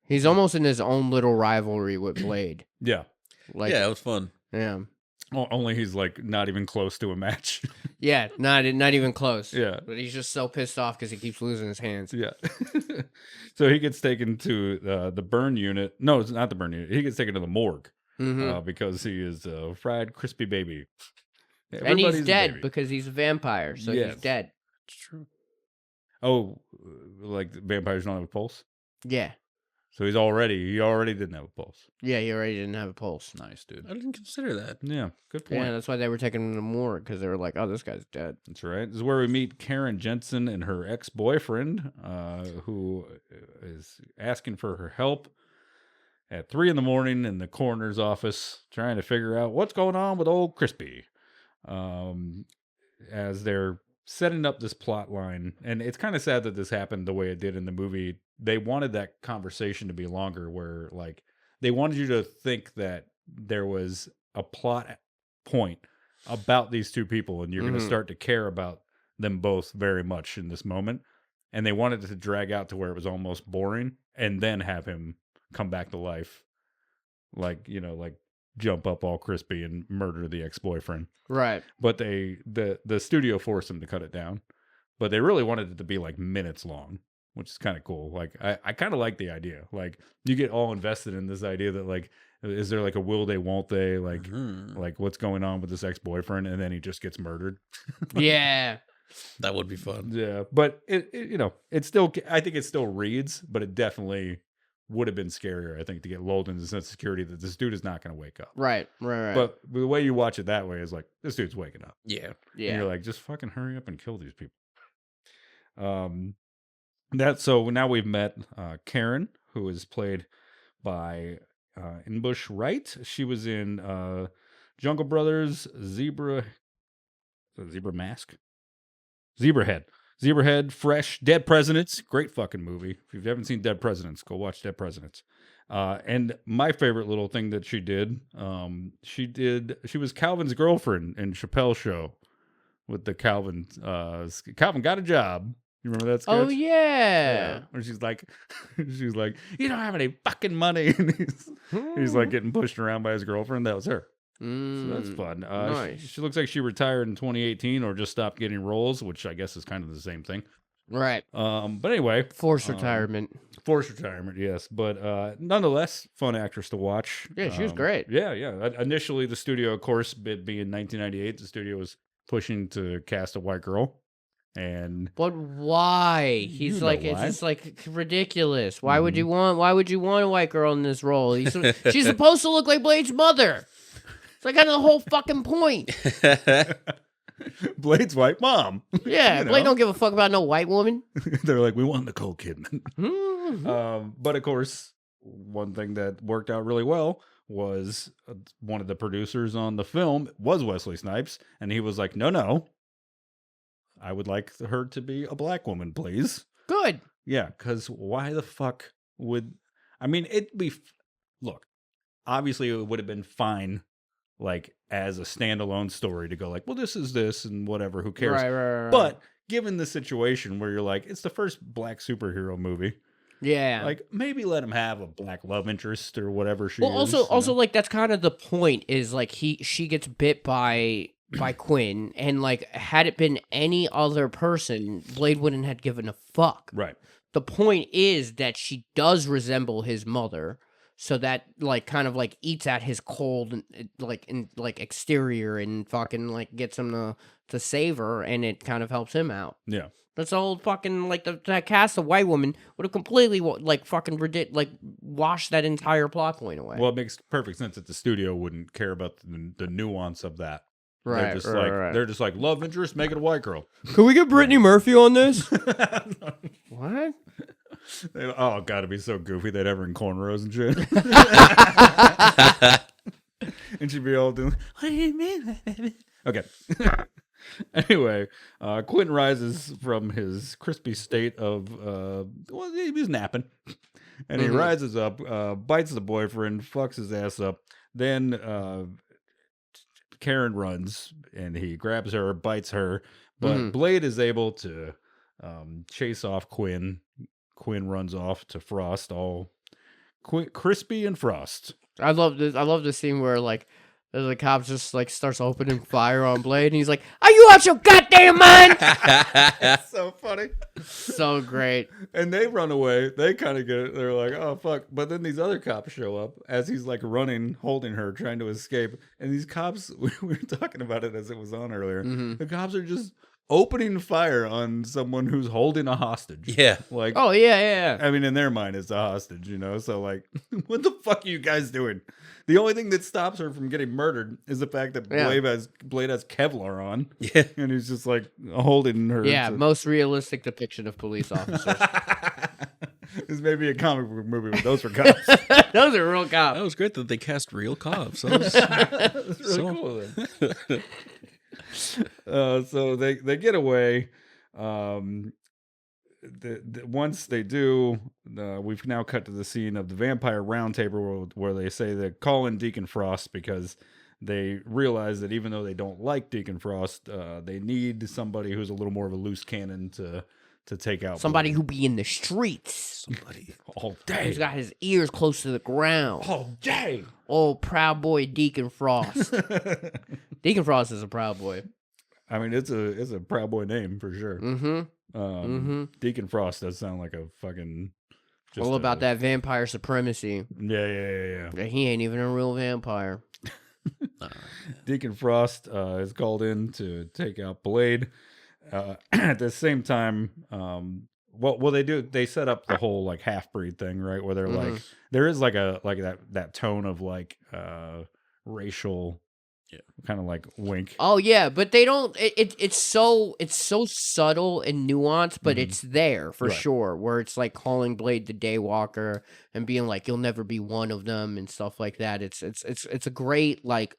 Speaker 4: He's almost in his own little rivalry with Blade.
Speaker 3: Yeah,
Speaker 5: it was fun.
Speaker 4: Yeah.
Speaker 3: Only he's like not even close to a match.
Speaker 4: Yeah, not even close.
Speaker 3: Yeah,
Speaker 4: but he's just so pissed off because he keeps losing his hands.
Speaker 3: Yeah. So he gets taken to the burn unit. No, it's not the burn unit. He gets taken to the morgue because he is a fried, crispy baby.
Speaker 4: And he's dead because he's a vampire, so he's dead.
Speaker 5: It's true.
Speaker 3: Oh, like vampires don't have a pulse?
Speaker 4: Yeah.
Speaker 3: So he already didn't have a pulse.
Speaker 4: Yeah, he already didn't have a pulse.
Speaker 3: Nice, dude.
Speaker 5: I didn't consider that.
Speaker 3: Yeah, good point.
Speaker 4: Yeah, that's why they were taking him to morgue, because they were like, oh, this guy's dead.
Speaker 3: That's right. This is where we meet Karen Jensen and her ex-boyfriend, who is asking for her help at 3 a.m. in the coroner's office, trying to figure out what's going on with old Crispy. As they're setting up this plot line, and it's kind of sad that this happened the way it did in the movie. They wanted that conversation to be longer, where like they wanted you to think that there was a plot point about these two people, and you're going to start to care about them both very much in this moment. And they wanted it to drag out to where it was almost boring, and then have him come back to life, like jump up all crispy and murder the ex-boyfriend.
Speaker 4: Right.
Speaker 3: But the studio forced them to cut it down. But they really wanted it to be like minutes long, which is kind of cool. Like I kind of like the idea. Like you get all invested in this idea that like, is there like a will they, won't they? Like like what's going on with this ex-boyfriend, and then he just gets murdered.
Speaker 4: Yeah.
Speaker 5: That would be fun.
Speaker 3: Yeah. But it still, I think it still reads, but it definitely would have been scarier, I think, to get lulled into the sense of security that this dude is not going to wake up.
Speaker 4: Right.
Speaker 3: But the way you watch it that way is like, this dude's waking up.
Speaker 5: Yeah.
Speaker 3: And you're like, just fucking hurry up and kill these people. So now we've met Karen, who is played by Inbush Wright. She was in Jungle Brothers, Zebrahead, Fresh, Dead Presidents. Great fucking movie. If you haven't seen Dead Presidents, go watch Dead Presidents. And my favorite little thing that she did, she was Calvin's girlfriend in Chappelle's Show with the Calvin got a job. You remember that sketch?
Speaker 4: Oh yeah.
Speaker 3: Where she's like, you don't have any fucking money. And he's like getting pushed around by his girlfriend. That was her. So that's fun.
Speaker 4: Nice.
Speaker 3: She looks like she retired in 2018 or just stopped getting roles, which I guess is kind of the same thing.
Speaker 4: Right.
Speaker 3: But anyway,
Speaker 4: Forced retirement.
Speaker 3: Forced retirement, yes, but nonetheless, fun actress to watch.
Speaker 4: Yeah, she was great.
Speaker 3: Yeah. Initially, the studio, of course, being 1998, the studio was pushing to cast a white girl, and
Speaker 4: But why? He's
Speaker 3: You know
Speaker 4: like,
Speaker 3: why.
Speaker 4: it's just like ridiculous. Why would you want? Why would you want a white girl in this role? She's supposed to look like Blade's mother. It's like kind of the whole fucking point.
Speaker 3: Blade's white mom.
Speaker 4: Yeah,
Speaker 3: You know?
Speaker 4: Blade don't give a fuck about no white woman.
Speaker 3: They're like, we want Nicole Kidman.
Speaker 4: Mhm.
Speaker 3: But of course, one thing that worked out really well was one of the producers on the film was Wesley Snipes, and he was like, no, I would like her to be a black woman, please.
Speaker 4: Good.
Speaker 3: Yeah, because why the fuck would... I mean, it'd be... Look, obviously it would have been fine, like, as a standalone story to go like, well, this is this and whatever, who cares?
Speaker 4: Right.
Speaker 3: But given the situation where you're like, it's the first black superhero movie,
Speaker 4: yeah.
Speaker 3: like maybe let him have a black love interest or whatever she
Speaker 4: Well,
Speaker 3: is.
Speaker 4: also, like that's kind of the point. Is like she gets bit by Quinn, and like had it been any other person, Blade wouldn't have given a fuck.
Speaker 3: Right.
Speaker 4: The point is that she does resemble his mother, so that like kind of like eats at his cold and like exterior and fucking like gets him to save her, and it kind of helps him out.
Speaker 3: Yeah.
Speaker 4: That's all fucking like that cast of white woman would have completely like fucking like washed that entire plot point away.
Speaker 3: Well, it makes perfect sense that the studio wouldn't care about the nuance of that.
Speaker 4: right,
Speaker 3: They're just they're just like, love interest, make it a white girl.
Speaker 4: Can we get Brittany Murphy on this? What?
Speaker 3: Oh, gotta be so goofy they'd have her in cornrows and shit. And she'd be all doing, what do you mean? Okay. Anyway, Quentin rises from his crispy state of, well, he was napping. And he rises up, bites the boyfriend, fucks his ass up. Then Karen runs and he grabs her, bites her. But Blade is able to chase off Quinn. Quinn runs off to Frost, all crispy and Frost.
Speaker 4: I love this. I love the scene where like the cop just like starts opening fire on Blade, and he's like, "Are you out your goddamn mind?"
Speaker 3: It's so funny.
Speaker 4: So great.
Speaker 3: And they run away. They kind of get it. They're like, oh, fuck. But then these other cops show up as he's like running, holding her, trying to escape. And these cops, we were talking about it as it was on earlier. The cops are just opening fire on someone who's holding a hostage.
Speaker 5: Yeah.
Speaker 3: Like,
Speaker 4: Oh yeah.
Speaker 3: I mean, in their mind, it's a hostage, you know? So, like, what the fuck are you guys doing? The only thing that stops her from getting murdered is the fact that Blade has Kevlar on.
Speaker 5: Yeah.
Speaker 3: And he's just, like, holding her.
Speaker 4: Yeah, most realistic depiction of police officers.
Speaker 3: This may be a comic book movie, but those were cops.
Speaker 4: Those are real cops.
Speaker 5: That was great that they cast real cops. That was
Speaker 3: That's really cool. Then. So they get away. Once they do, we've now cut to the scene of the vampire roundtable where they say they call in Deacon Frost because they realize that even though they don't like Deacon Frost, they need somebody who's a little more of a loose cannon to take out
Speaker 4: Somebody
Speaker 3: Blade.
Speaker 4: who be in the streets.
Speaker 5: somebody.
Speaker 3: all day.
Speaker 4: Who's got his ears close to the ground.
Speaker 3: All day.
Speaker 4: Oh, proud boy Deacon Frost. Deacon Frost is a proud boy.
Speaker 3: I mean, it's a Proud Boy name for sure. Deacon Frost does sound like a fucking...
Speaker 4: All about that vampire supremacy.
Speaker 3: Yeah.
Speaker 4: He ain't even a real vampire.
Speaker 3: Deacon Frost is called in to take out Blade. At the same time, they set up the whole like half breed thing, right? Where they're like, there is like that tone of like racial, kind of like wink.
Speaker 4: Oh yeah, but they don't. It's so subtle and nuanced, but it's there for sure. Where it's like calling Blade the Daywalker and being like, "You'll never be one of them" and stuff like that. It's a great like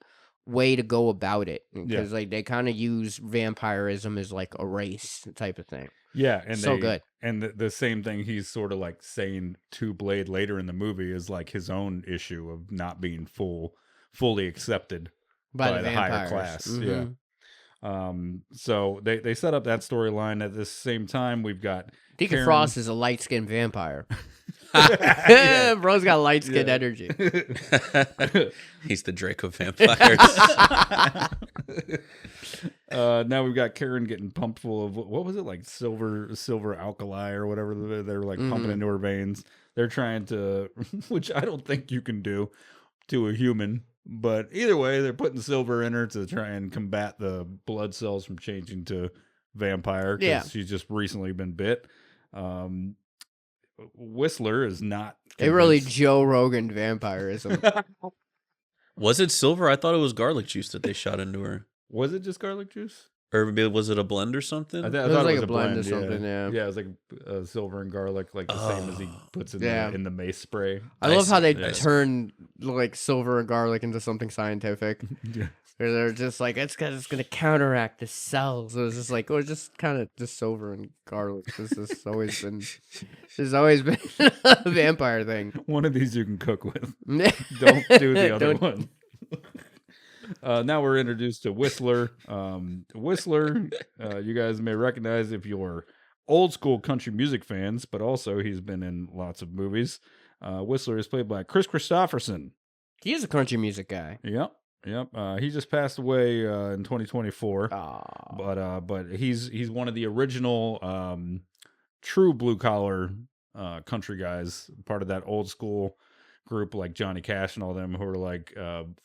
Speaker 4: way to go about it because like they kind of use vampirism as like a race type of thing.
Speaker 3: Yeah, and
Speaker 4: so good.
Speaker 3: And the same thing he's sort of like saying to Blade later in the movie is like his own issue of not being fully accepted by the higher class. Yeah. So they set up that storyline. At the same time, we've got
Speaker 4: Deacon
Speaker 3: Karen...
Speaker 4: Frost is a light-skinned vampire. Bro's got light-skinned energy.
Speaker 5: He's the Drake of vampires.
Speaker 3: Now we've got Karen getting pumped full of what was it, like silver alkali or whatever they're like pumping into her veins. They're trying to, which I don't think you can do to a human, but either way, they're putting silver in her to try and combat the blood cells from changing to vampire because she's just recently been bit. Whistler is not
Speaker 4: It really
Speaker 3: convinced.
Speaker 4: Joe Rogan vampirism.
Speaker 5: Was it silver? I thought it was garlic juice that they shot into her.
Speaker 3: Was it just garlic juice?
Speaker 5: Or maybe was it a blend or something?
Speaker 3: I
Speaker 4: It
Speaker 3: thought
Speaker 4: was
Speaker 3: it
Speaker 4: like
Speaker 3: was
Speaker 4: a blend or something, yeah.
Speaker 3: Yeah, it was like silver and garlic, like the same as he puts in,
Speaker 4: Yeah.
Speaker 3: in the mace spray.
Speaker 4: I love how they
Speaker 3: Yeah.
Speaker 4: turn like silver and garlic into something scientific.
Speaker 3: Yeah.
Speaker 4: Where they're just like, it's gonna counteract the cells. It was just like, it's just kind of just silver and garlic. This has always been a vampire thing.
Speaker 3: One of these you can cook with.
Speaker 4: Don't
Speaker 3: Don't do the other one. Now we're introduced to Whistler. Whistler, you guys may recognize if you're old school country music fans, but also he's been in lots of movies. Whistler is played by Chris Christopherson.
Speaker 4: He is a country music guy.
Speaker 3: Yep. He just passed away in 2024. But he's one of the original true blue collar country guys, part of that old school group like Johnny Cash and all them who are like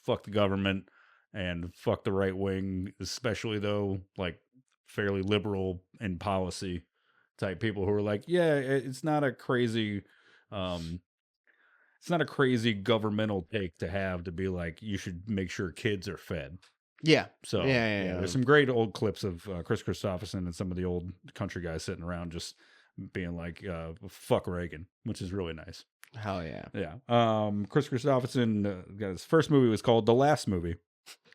Speaker 3: fuck the government and fuck the right wing, especially though like fairly liberal in policy type people who are like, yeah, it's not a crazy governmental take to have to be like you should make sure kids are fed.
Speaker 4: Yeah.
Speaker 3: So
Speaker 4: Yeah.
Speaker 3: there's some great old clips of Chris Christopherson and some of the old country guys sitting around just being like, fuck Reagan, which is really nice.
Speaker 4: Hell yeah.
Speaker 3: Yeah. Chris Christopherson got his first movie was called The Last Movie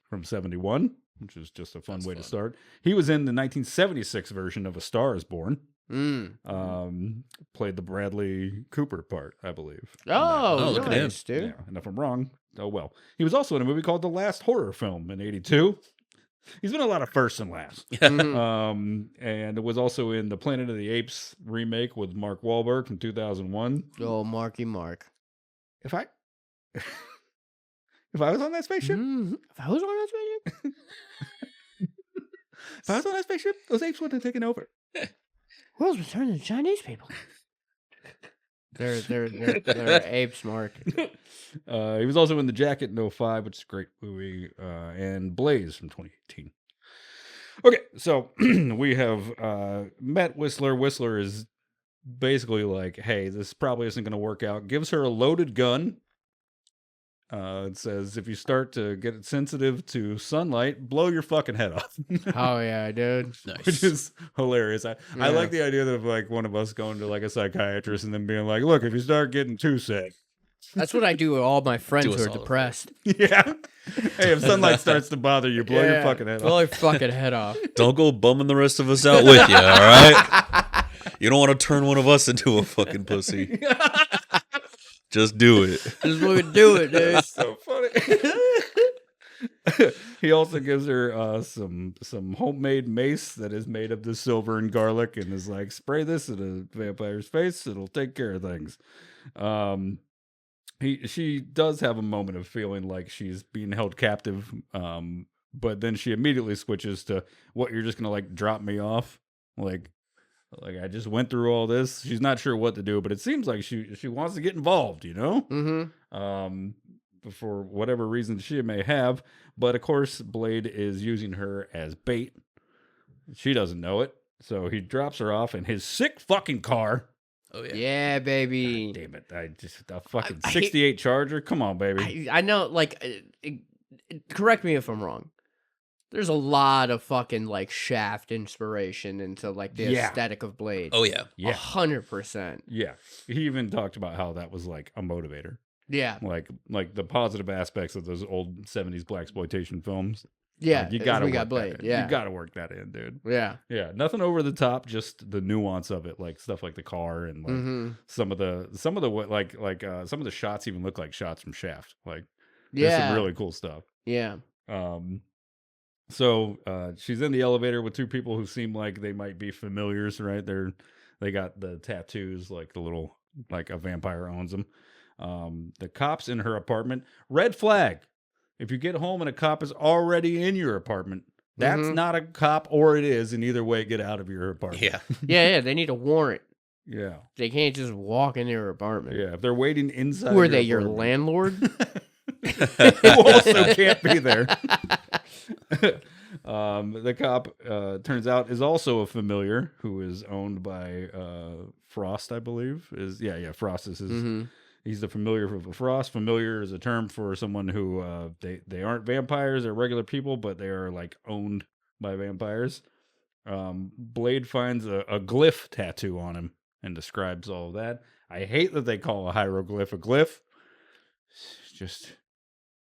Speaker 3: from 1971, which is just a fun way to start. He was in the 1976 version of A Star Is Born. Played the Bradley Cooper part, I believe.
Speaker 4: Oh,
Speaker 5: look at him.
Speaker 4: nice, dude.
Speaker 3: Yeah, and if I'm wrong, oh well. He was also in a movie called The Last Horror Film in 1982. He's been a lot of firsts and last. And it was also in the Planet of the Apes remake with Mark Wahlberg from 2001.
Speaker 4: Oh, Marky Mark.
Speaker 3: If I was on that spaceship,
Speaker 4: If I was on that spaceship,
Speaker 3: those apes wouldn't have taken over.
Speaker 4: world's returning to Chinese people. They're apes, Mark.
Speaker 3: He was also in The Jacket in 2005, which is a great movie, and Blaze from 2018. Okay, so we have met Whistler. Whistler is basically like, hey, this probably isn't going to work out. Gives her a loaded gun. It says, if you start to get sensitive to sunlight, blow your fucking head off.
Speaker 4: Oh yeah, dude.
Speaker 5: Nice.
Speaker 3: Which is hilarious. I like the idea of like one of us going to like a psychiatrist and then being like, look, if you start getting too sick.
Speaker 4: That's what I do with all my friends
Speaker 5: Do
Speaker 4: who
Speaker 5: us
Speaker 4: are
Speaker 5: all a
Speaker 4: depressed.
Speaker 3: Yeah. Hey, if sunlight starts to bother you, blow your fucking head
Speaker 4: Blow
Speaker 3: off.
Speaker 4: your fucking head off.
Speaker 5: Don't go bumming the rest of us out with you, all right? You don't want to turn one of us into a fucking pussy. Just do it.
Speaker 4: Just fucking do it, dude.
Speaker 3: So funny. He also gives her some homemade mace that is made of the silver and garlic and is like, spray this at a vampire's face, it'll take care of things. She does have a moment of feeling like she's being held captive, but then she immediately switches to, what, you're just gonna like drop me off? Like I just went through all this. She's not sure what to do, but it seems like she wants to get involved, you know? For whatever reason she may have. But of course, Blade is using her as bait. She doesn't know it. So he drops her off in his sick fucking car.
Speaker 5: Oh, yeah.
Speaker 4: Yeah, baby.
Speaker 3: God damn it. A fucking 68 Charger. Come on, baby.
Speaker 4: I know, like, correct me if I'm wrong. There's a lot of fucking like Shaft inspiration into like the aesthetic of Blade.
Speaker 5: Oh, yeah.
Speaker 4: 100%.
Speaker 3: Yeah. He even talked about how that was like a motivator.
Speaker 4: Yeah.
Speaker 3: Like the positive aspects of those old 70s blaxploitation films.
Speaker 4: Yeah.
Speaker 3: Like, you gotta
Speaker 4: we got
Speaker 3: work
Speaker 4: Blade.
Speaker 3: that in.
Speaker 4: Yeah.
Speaker 3: You gotta work that in, dude.
Speaker 4: Yeah.
Speaker 3: Yeah, nothing over the top, just the nuance of it, like stuff like the car and like some of the some of the shots even look like shots from Shaft. Like there's some really cool stuff.
Speaker 4: Yeah.
Speaker 3: So she's in the elevator with two people who seem like they might be familiars, right? They got the tattoos, like the little, like a vampire owns them. The cops in her apartment. Red flag. If you get home and a cop is already in your apartment, That's
Speaker 4: Mhm.
Speaker 3: not a cop, or it is, and either way, get out of your apartment.
Speaker 5: Yeah.
Speaker 4: Yeah, they need a warrant.
Speaker 3: Yeah.
Speaker 4: They can't just walk in your apartment.
Speaker 3: Yeah. If they're waiting inside
Speaker 4: Who are
Speaker 3: of
Speaker 4: they, your
Speaker 3: apartment-
Speaker 4: landlord?
Speaker 3: Who also can't be there. The cop, turns out, is also a familiar who is owned by Frost, I believe. Frost is his.
Speaker 4: Mhm.
Speaker 3: He's the familiar of Frost. Familiar is a term for someone who they aren't vampires; they're regular people, but they are like owned by vampires. Blade finds a glyph tattoo on him and describes all of that. I hate that they call a hieroglyph a glyph.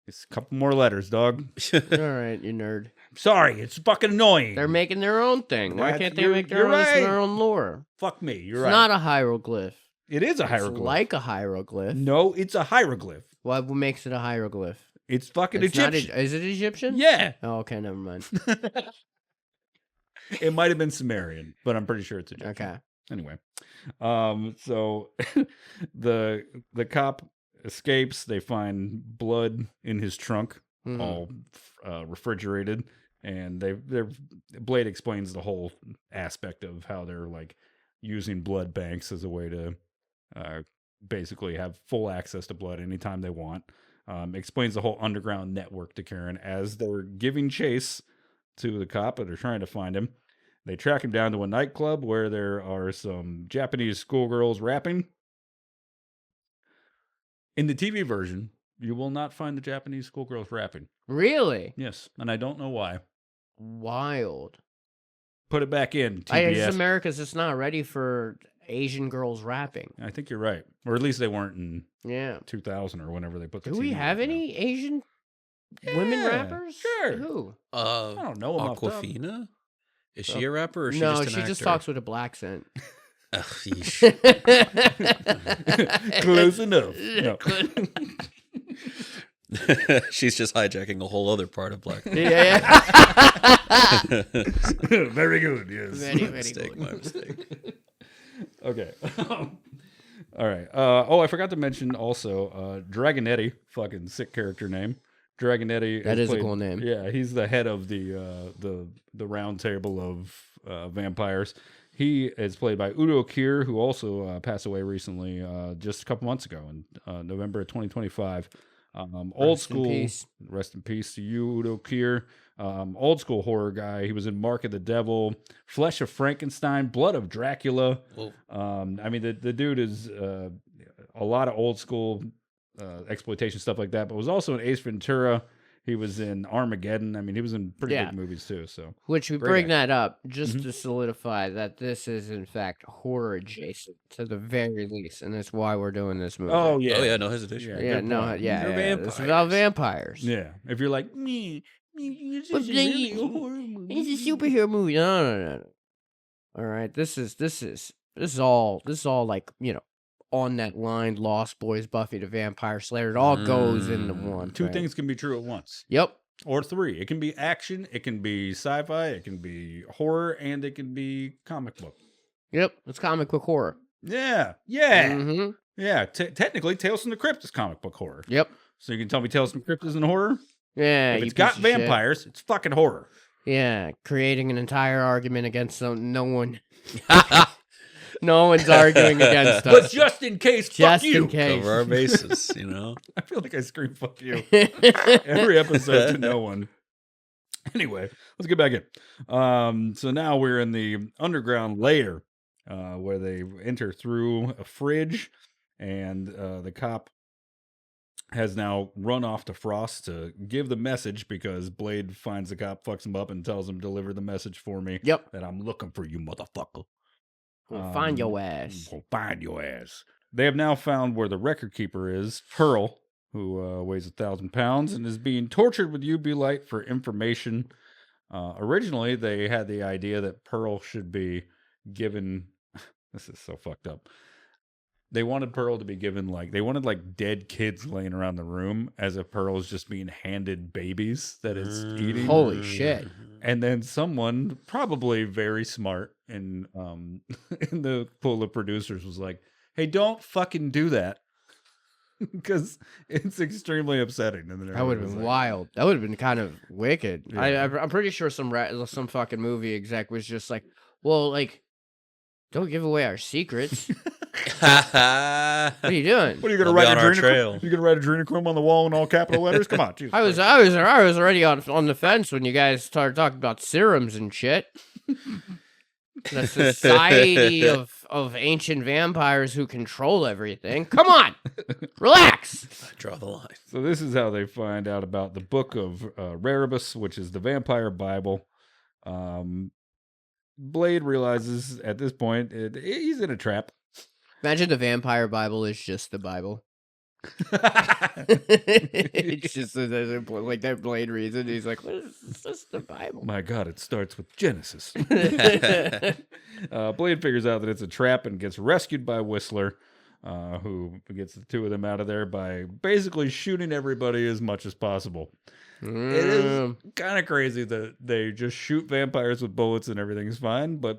Speaker 3: It's a couple more letters, dog.
Speaker 4: All right, you nerd.
Speaker 3: Sorry, it's fucking annoying.
Speaker 4: They're making their own thing. Why
Speaker 3: That's-
Speaker 4: can't they
Speaker 3: you're-
Speaker 4: make
Speaker 3: you're
Speaker 4: their
Speaker 3: right.
Speaker 4: own lore?
Speaker 3: Fuck me. You're
Speaker 4: It's
Speaker 3: right.
Speaker 4: not a hieroglyph.
Speaker 3: It is a
Speaker 4: It's
Speaker 3: hieroglyph.
Speaker 4: like a hieroglyph.
Speaker 3: No, it's a hieroglyph.
Speaker 4: What makes it a hieroglyph?
Speaker 3: It's fucking
Speaker 4: It's not.
Speaker 3: Egyptian.
Speaker 4: Is it Egyptian?
Speaker 3: Yeah,
Speaker 4: Oh, okay, never mind.
Speaker 3: it might have been Sumerian, but I'm pretty sure it's Egyptian.
Speaker 4: Okay.
Speaker 3: Anyway, so the cop escapes. They find blood in his trunk,
Speaker 4: Mhm.
Speaker 3: all refrigerated, and their Blade explains the whole aspect of how they're like using blood banks as a way to basically have full access to blood anytime they want. Explains the whole underground network to Karen as they're giving chase to the cop, but they're trying to find him. They track him down to a nightclub where there are some Japanese schoolgirls rapping. In the TV version, you will not find the Japanese schoolgirls rapping.
Speaker 4: Really
Speaker 3: Yes, and I don't know why.
Speaker 4: wild.
Speaker 3: Put it back in,
Speaker 4: I
Speaker 3: TBS.
Speaker 4: guess America's just not ready for Asian girls rapping.
Speaker 3: I think you're right. Or at least they weren't in
Speaker 4: Yeah.
Speaker 3: 2000 or whenever they put the
Speaker 4: Do we
Speaker 3: TV
Speaker 4: have
Speaker 3: version out.
Speaker 4: any Asian women
Speaker 3: Yeah,
Speaker 4: rappers?
Speaker 3: sure.
Speaker 4: Who?
Speaker 3: I don't know them off the top.
Speaker 5: Aquafina? Is she a rapper or is she
Speaker 4: No,
Speaker 5: just an
Speaker 4: she just
Speaker 5: actor?
Speaker 4: talks with a black accent.
Speaker 5: Ugh, yeesh.
Speaker 3: Close enough. No.
Speaker 5: She's just hijacking a whole other part of black.
Speaker 4: Yeah.
Speaker 3: Very good, yes.
Speaker 4: Very, very
Speaker 5: Mistake,
Speaker 4: good.
Speaker 5: my mistake.
Speaker 3: Okay. All right. I forgot to mention also Dragonetti, fucking sick character name. Dragonetti.
Speaker 4: That is a cool name.
Speaker 3: Yeah, he's the head of the round table of vampires. He is played by Udo Kier, who also passed away recently, just a couple months ago in November of 2025. Old
Speaker 4: Rest in
Speaker 3: school.
Speaker 4: peace.
Speaker 3: Rest in peace to you, Udo Kier. Old school horror guy. He was in Mark of the Devil, Flesh of Frankenstein, Blood of Dracula.
Speaker 5: Whoa.
Speaker 3: I mean, the dude is a lot of old school exploitation stuff like that, but was also in Ace Ventura. He was in Armageddon. I mean, he was in pretty
Speaker 4: Yeah.
Speaker 3: big movies too. So
Speaker 4: Which we
Speaker 3: Great
Speaker 4: bring
Speaker 3: actor.
Speaker 4: that up just
Speaker 3: Mhm.
Speaker 4: to solidify that this is in fact horror adjacent to the very least, and that's why we're doing this movie.
Speaker 5: Oh yeah, no hesitation.
Speaker 3: Yeah.
Speaker 4: yeah,
Speaker 3: good
Speaker 4: no,
Speaker 3: point.
Speaker 4: yeah,
Speaker 5: They're
Speaker 4: yeah. It's about vampires.
Speaker 3: yeah. If you're like me, it's
Speaker 4: But
Speaker 3: just really a
Speaker 4: they-
Speaker 3: horror movie.
Speaker 4: It's a superhero movie. No. All right, this is all like on that line. Lost Boys, Buffy the Vampire Slayer. It all goes into one.
Speaker 3: Two
Speaker 4: thing.
Speaker 3: things can be true at once,
Speaker 4: Yep.
Speaker 3: or three. It can be action, it can be sci-fi, it can be horror, and it can be comic book.
Speaker 4: Yep. It's comic book horror.
Speaker 3: Yeah.
Speaker 4: Mm-hmm.
Speaker 3: Yeah. Technically, Tales from the Crypt is comic book horror.
Speaker 4: Yep.
Speaker 3: So you can tell me Tales from the Crypt isn't horror?
Speaker 4: Yeah.
Speaker 3: If
Speaker 4: you
Speaker 3: it's got
Speaker 4: piece of shit.
Speaker 3: vampires, it's fucking horror.
Speaker 4: Yeah, creating an entire argument against no one. No one's arguing against
Speaker 3: But
Speaker 4: us.
Speaker 3: just in case,
Speaker 4: Just
Speaker 3: fuck you.
Speaker 4: in case.
Speaker 5: Cover our bases, you know.
Speaker 3: I feel like I scream fuck you every episode to no one. Anyway, let's get back in. So now we're in the underground layer where they enter through a fridge, and the cop has now run off to Frost to give the message because Blade finds the cop, fucks him up, and tells him, deliver the message for me
Speaker 4: Yep.
Speaker 3: that I'm looking for you, motherfucker.
Speaker 4: We'll find your ass.
Speaker 3: Go find your ass. They have now found where the record keeper is, Pearl, who weighs 1,000 pounds and is being tortured with UV light for information. Originally, they had the idea that Pearl should be given. This is so fucked up. They wanted Pearl to be given they wanted dead kids laying around the room as if Pearl is just being handed babies that it's eating.
Speaker 4: Holy shit.
Speaker 3: And then someone, probably very smart in in the pool of producers, was like, "Hey, don't fucking do that." because it's extremely upsetting. And then
Speaker 4: That would have
Speaker 3: everybody's
Speaker 4: been
Speaker 3: like,
Speaker 4: wild. That would have been kind of wicked.
Speaker 3: Yeah.
Speaker 4: I'm pretty sure some fucking movie exec was just like, well, like, don't give away our secrets. What are you doing?
Speaker 3: What are you gonna
Speaker 5: I'll be
Speaker 3: write
Speaker 5: on our
Speaker 3: adrenochrome?
Speaker 5: trail.
Speaker 3: You gonna write adrenochrome on the wall in all capital letters? Come on, Jesus
Speaker 4: I was already on the fence when you guys started talking about serums and shit. The society of ancient vampires who control everything. Come on, relax.
Speaker 5: Draw the line.
Speaker 3: So this is how they find out about the Book of Raribus, which is the vampire Bible. Blade realizes at this point he's in a trap.
Speaker 4: Imagine the vampire Bible is just the Bible. It's just like that Blade reads it. He's like, "What is this? The Bible?"
Speaker 3: My God, it starts with Genesis. Blade figures out that it's a trap and gets rescued by Whistler, who gets the two of them out of there by basically shooting everybody as much as possible. It is kind of crazy that they just shoot vampires with bullets and everything's fine, but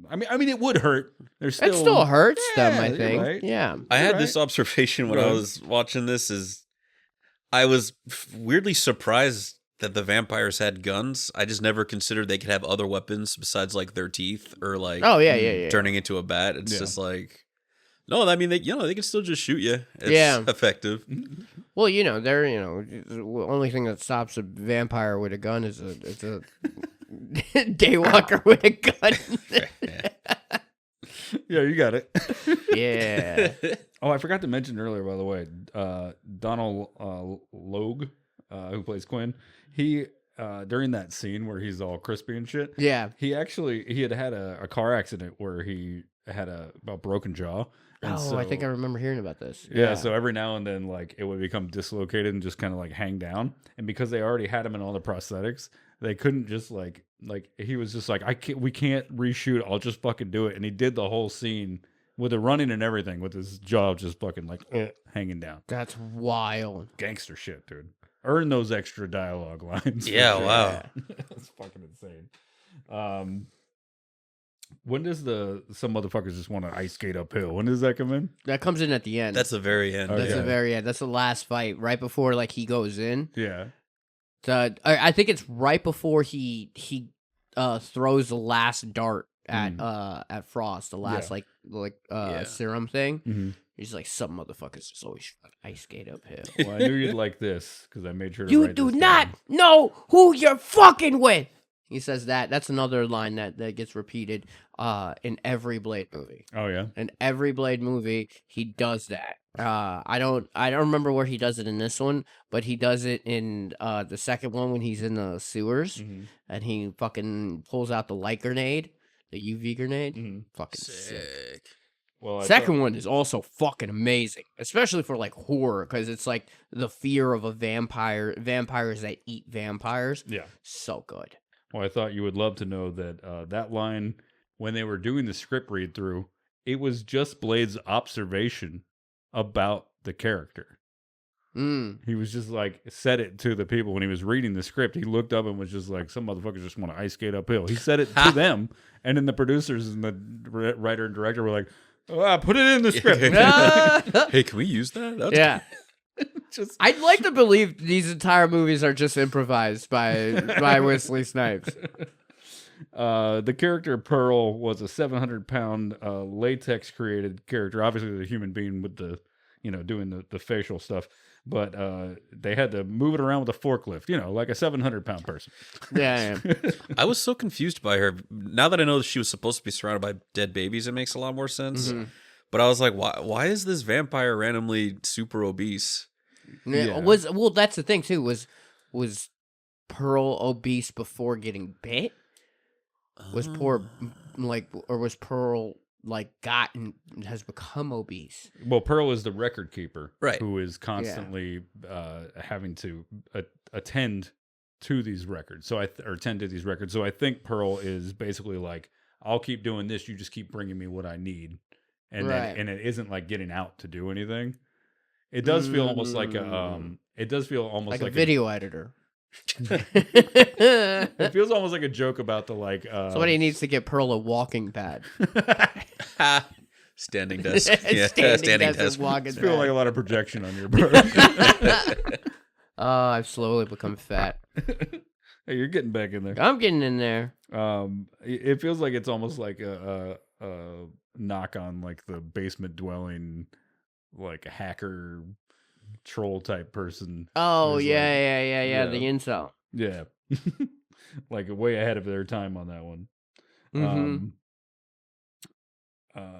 Speaker 3: I mean, it would hurt.
Speaker 4: It still hurts them, I
Speaker 3: you're
Speaker 4: think.
Speaker 3: right.
Speaker 4: Yeah.
Speaker 5: I had
Speaker 3: Right.
Speaker 5: this observation when
Speaker 3: Go
Speaker 5: I
Speaker 3: ahead.
Speaker 5: was watching this. Is I was weirdly surprised that the vampires had guns. I just never considered they could have other weapons besides like their teeth or like
Speaker 4: Oh yeah.
Speaker 5: turning into a bat. It's
Speaker 3: Yeah.
Speaker 5: just like, no, I mean, they can still just shoot you. It's
Speaker 4: Yeah.
Speaker 5: effective.
Speaker 4: Well, they're the only thing that stops a vampire with a gun is a daywalker with a gun.
Speaker 3: Yeah, you got it.
Speaker 4: Yeah.
Speaker 3: Oh, I forgot to mention earlier, by the way, Donald Logue, who plays Quinn, he during that scene where he's all crispy and shit,
Speaker 4: Yeah.
Speaker 3: he had a car accident where he had a broken jaw. And
Speaker 4: I think I remember hearing about this.
Speaker 3: Yeah, so every now and then, like, it would become dislocated and just kind of like hang down. And because they already had him in all the prosthetics, they couldn't just like he was just like, we can't reshoot. I'll just fucking do it. And he did the whole scene with the running and everything with his jaw just fucking like hanging down.
Speaker 4: That's wild.
Speaker 3: Gangster shit, dude. Earn those extra dialogue lines. for
Speaker 5: Yeah,
Speaker 3: sure.
Speaker 5: wow.
Speaker 3: That's fucking insane. When does some motherfuckers just want to ice skate uphill? When does that come in?
Speaker 4: That comes in at the end.
Speaker 5: That's the very end.
Speaker 4: That's
Speaker 3: yeah.
Speaker 4: the very end. That's the last fight, right before like he goes in.
Speaker 3: Yeah.
Speaker 4: I think it's right before he throws the last dart at Frost, the last
Speaker 5: Yeah.
Speaker 4: serum thing.
Speaker 3: Mhm.
Speaker 4: He's like, some motherfuckers just always try to ice skate uphill.
Speaker 3: Well, I knew you'd like this because I made sure to
Speaker 4: You
Speaker 3: write
Speaker 4: do
Speaker 3: this
Speaker 4: not
Speaker 3: down.
Speaker 4: know who you're fucking with. He says that. That's another line that gets repeated in every Blade movie.
Speaker 3: Oh yeah.
Speaker 4: In every Blade movie, he does that. I don't remember where he does it in this one, but he does it in the second one when he's in the sewers
Speaker 3: Mhm.
Speaker 4: and he fucking pulls out the light grenade, the UV grenade.
Speaker 3: Mhm.
Speaker 4: Fucking sick.
Speaker 5: Sick.
Speaker 3: Well, I
Speaker 4: Second one is also fucking amazing, especially for like horror, because it's like the fear of a vampires that eat vampires.
Speaker 3: Yeah.
Speaker 4: So good.
Speaker 3: Well, I thought you would love to know that that line, when they were doing the script read through, it was just Blade's observation about the character. He was just like said it to the people when he was reading the script. He looked up and was just like, "Some motherfuckers just want to ice skate uphill." He said it to them, and then the producers and the writer and director were like, "Put it in the script."
Speaker 5: Hey, can we use that? That's
Speaker 4: Yeah.
Speaker 3: Just
Speaker 4: I'd like to believe these entire movies are just improvised by Wesley Snipes.
Speaker 3: The character Pearl was a 700-pound latex created character. Obviously, the human being with the, doing the facial stuff. But they had to move it around with a forklift, like a 700-pound person.
Speaker 4: Yeah.
Speaker 5: I was so confused by her. Now that I know that she was supposed to be surrounded by dead babies, it makes a lot more sense.
Speaker 4: Mhm.
Speaker 5: But I was like, why is this vampire randomly super obese?
Speaker 3: Yeah.
Speaker 4: Well, that's the thing too. Was Pearl obese before getting bit? Was Pearl gotten has become obese?
Speaker 3: Well, Pearl is the record keeper,
Speaker 5: Right.
Speaker 3: who is constantly having to attend to these records. Or attend to these records. So I think Pearl is basically like, I'll keep doing this. You just keep bringing me what I need, and
Speaker 4: Right.
Speaker 3: and it isn't like getting out to do anything. It does feel almost like a. It does feel almost
Speaker 4: Like a video editor.
Speaker 3: It feels almost like a joke about the like.
Speaker 4: Somebody needs to get Pearl a walking pad.
Speaker 5: Standing desk. Yeah,
Speaker 4: standing desk.
Speaker 5: desk.
Speaker 4: Walking
Speaker 3: I feel like a
Speaker 4: back.
Speaker 3: lot of projection on your part.
Speaker 4: Oh, I've slowly become fat.
Speaker 3: Hey, you're getting back in there.
Speaker 4: I'm getting in there.
Speaker 3: It feels like it's almost like a knock on like the basement dwelling, like hacker troll type person.
Speaker 4: Oh
Speaker 3: who's
Speaker 4: yeah,
Speaker 3: yeah.
Speaker 4: the incel.
Speaker 3: Yeah, like way ahead of their time on that one.
Speaker 4: Mm-hmm.
Speaker 3: Where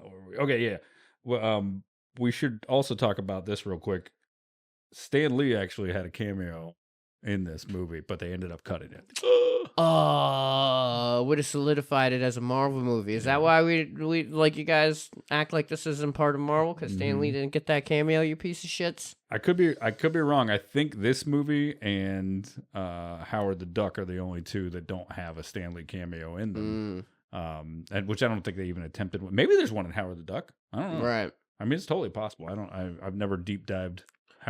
Speaker 3: were we? Okay, yeah. Well, we should also talk about this real quick. Stan Lee actually had a cameo in this movie, but they ended up cutting it.
Speaker 4: Would have solidified it as a Marvel movie. Is that why we like you guys act like this isn't part of Marvel? Because Stan Lee didn't get that cameo, you piece of shits.
Speaker 3: I could be wrong. I think this movie and Howard the Duck are the only two that don't have a Stan Lee cameo in them. And which I don't think they even attempted. Maybe there's one in Howard the Duck. I don't know.
Speaker 4: Right.
Speaker 3: I mean, it's totally possible. I've never deep dived.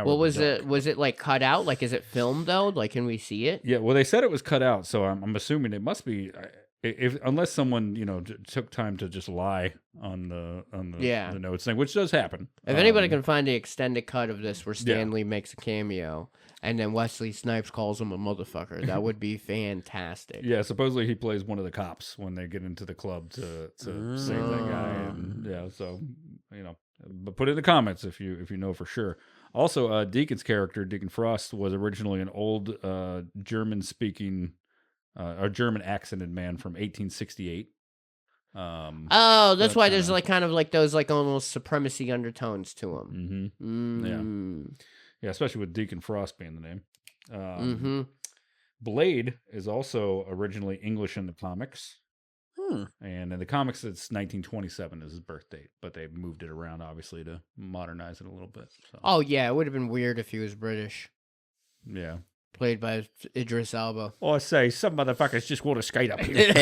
Speaker 4: Well, was it like cut out? Like, is it filmed though? Like, can we see it?
Speaker 3: Yeah. Well, they said it was cut out, so I'm assuming it must be. Unless someone took time to just lie on the the notes thing, which does happen.
Speaker 4: If anybody can find the extended cut of this where Stan Lee makes a cameo and then Wesley Snipes calls him a motherfucker, that would be fantastic.
Speaker 3: Yeah, supposedly he plays one of the cops when they get into the club to save that guy, and so but put it in the comments if you know for sure. Also, Deacon's character, Deacon Frost, was originally an old German-speaking. A German accented man from 1868.
Speaker 4: That's why there's like kind of like those like almost supremacy undertones to him.
Speaker 3: Yeah, especially with Deacon Frost being the name. Blade is also originally English in the comics. And in the comics, it's 1927 is his birth date, but they moved it around obviously to modernize it a little bit. So.
Speaker 4: Oh yeah, it would have been weird if he was British.
Speaker 3: Yeah.
Speaker 4: Played by Idris Elba.
Speaker 3: Oh, I say, some motherfuckers just want to skate up here.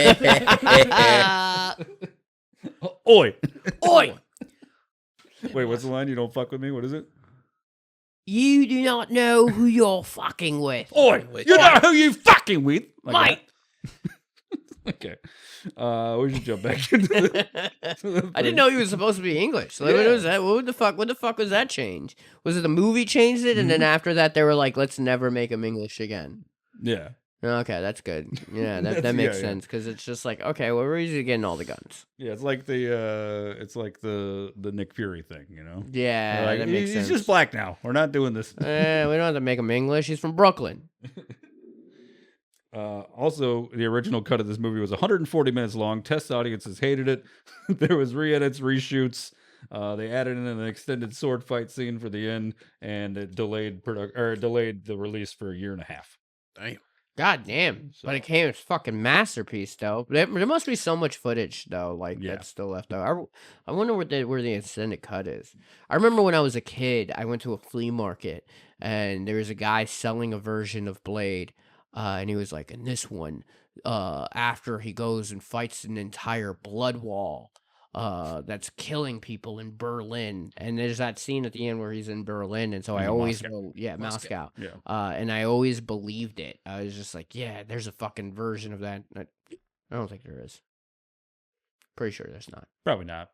Speaker 3: Oi!
Speaker 4: Oi!
Speaker 3: Wait, what's the line? You don't fuck with me? What is it?
Speaker 4: You do not know who you're fucking with.
Speaker 3: Oi! You know who you fucking with?
Speaker 4: Mate!
Speaker 3: Okay. We should jump back into the
Speaker 4: I didn't know he was supposed to be English. Like, what was that? What the fuck was that change? Was it the movie changed it, and then after that they were like, let's never make him English again?
Speaker 3: Yeah.
Speaker 4: Okay, that's good. Yeah, that makes sense because it's just like, okay, well, where is he getting all the guns?
Speaker 3: Yeah, it's like the Nick Fury thing, you know?
Speaker 4: Yeah,
Speaker 3: like,
Speaker 4: that makes sense.
Speaker 3: He's just black now. We're not doing this.
Speaker 4: We don't have to make him English. He's from Brooklyn.
Speaker 3: Also, the original cut of this movie was 140 minutes long. Test audiences hated it. There was re-edits, reshoots. They added in an extended sword fight scene for the end, and it delayed the release for a year and a half.
Speaker 5: Damn.
Speaker 4: God damn.
Speaker 3: So-
Speaker 4: But it came as fucking masterpiece, though. There must be so much footage, though, like,
Speaker 3: Yeah.
Speaker 4: that's still left out. I wonder where the extended cut is. I remember when I was a kid, I went to a flea market, and there was a guy selling a version of Blade, and he was like, in this one, after he goes and fights an entire blood wall, that's killing people in Berlin, and there's that scene at the end where he's in Berlin, and so I always Moscow.
Speaker 3: Yeah.
Speaker 4: And I always believed it. I was just like, yeah, there's a fucking version of that. I don't think there is. Pretty sure there's not.
Speaker 3: Probably not.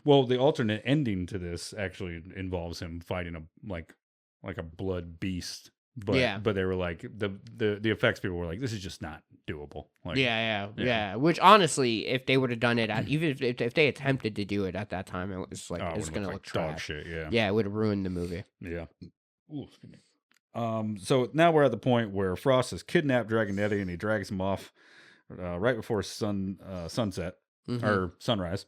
Speaker 3: Well, the alternate ending to this actually involves him fighting a blood beast. But they were like the effects people were like, this is just not doable. Like,
Speaker 4: yeah. Which honestly, if they would have done it, even if they attempted to do it at that time, it was like it's gonna look
Speaker 3: dog
Speaker 4: trash.
Speaker 3: shit. Yeah.
Speaker 4: Yeah, it would have ruined the movie.
Speaker 3: Yeah. Ooh, excuse me. So now we're at the point where Frost has kidnapped Dragonetti and he drags him off right before sunset or sunrise.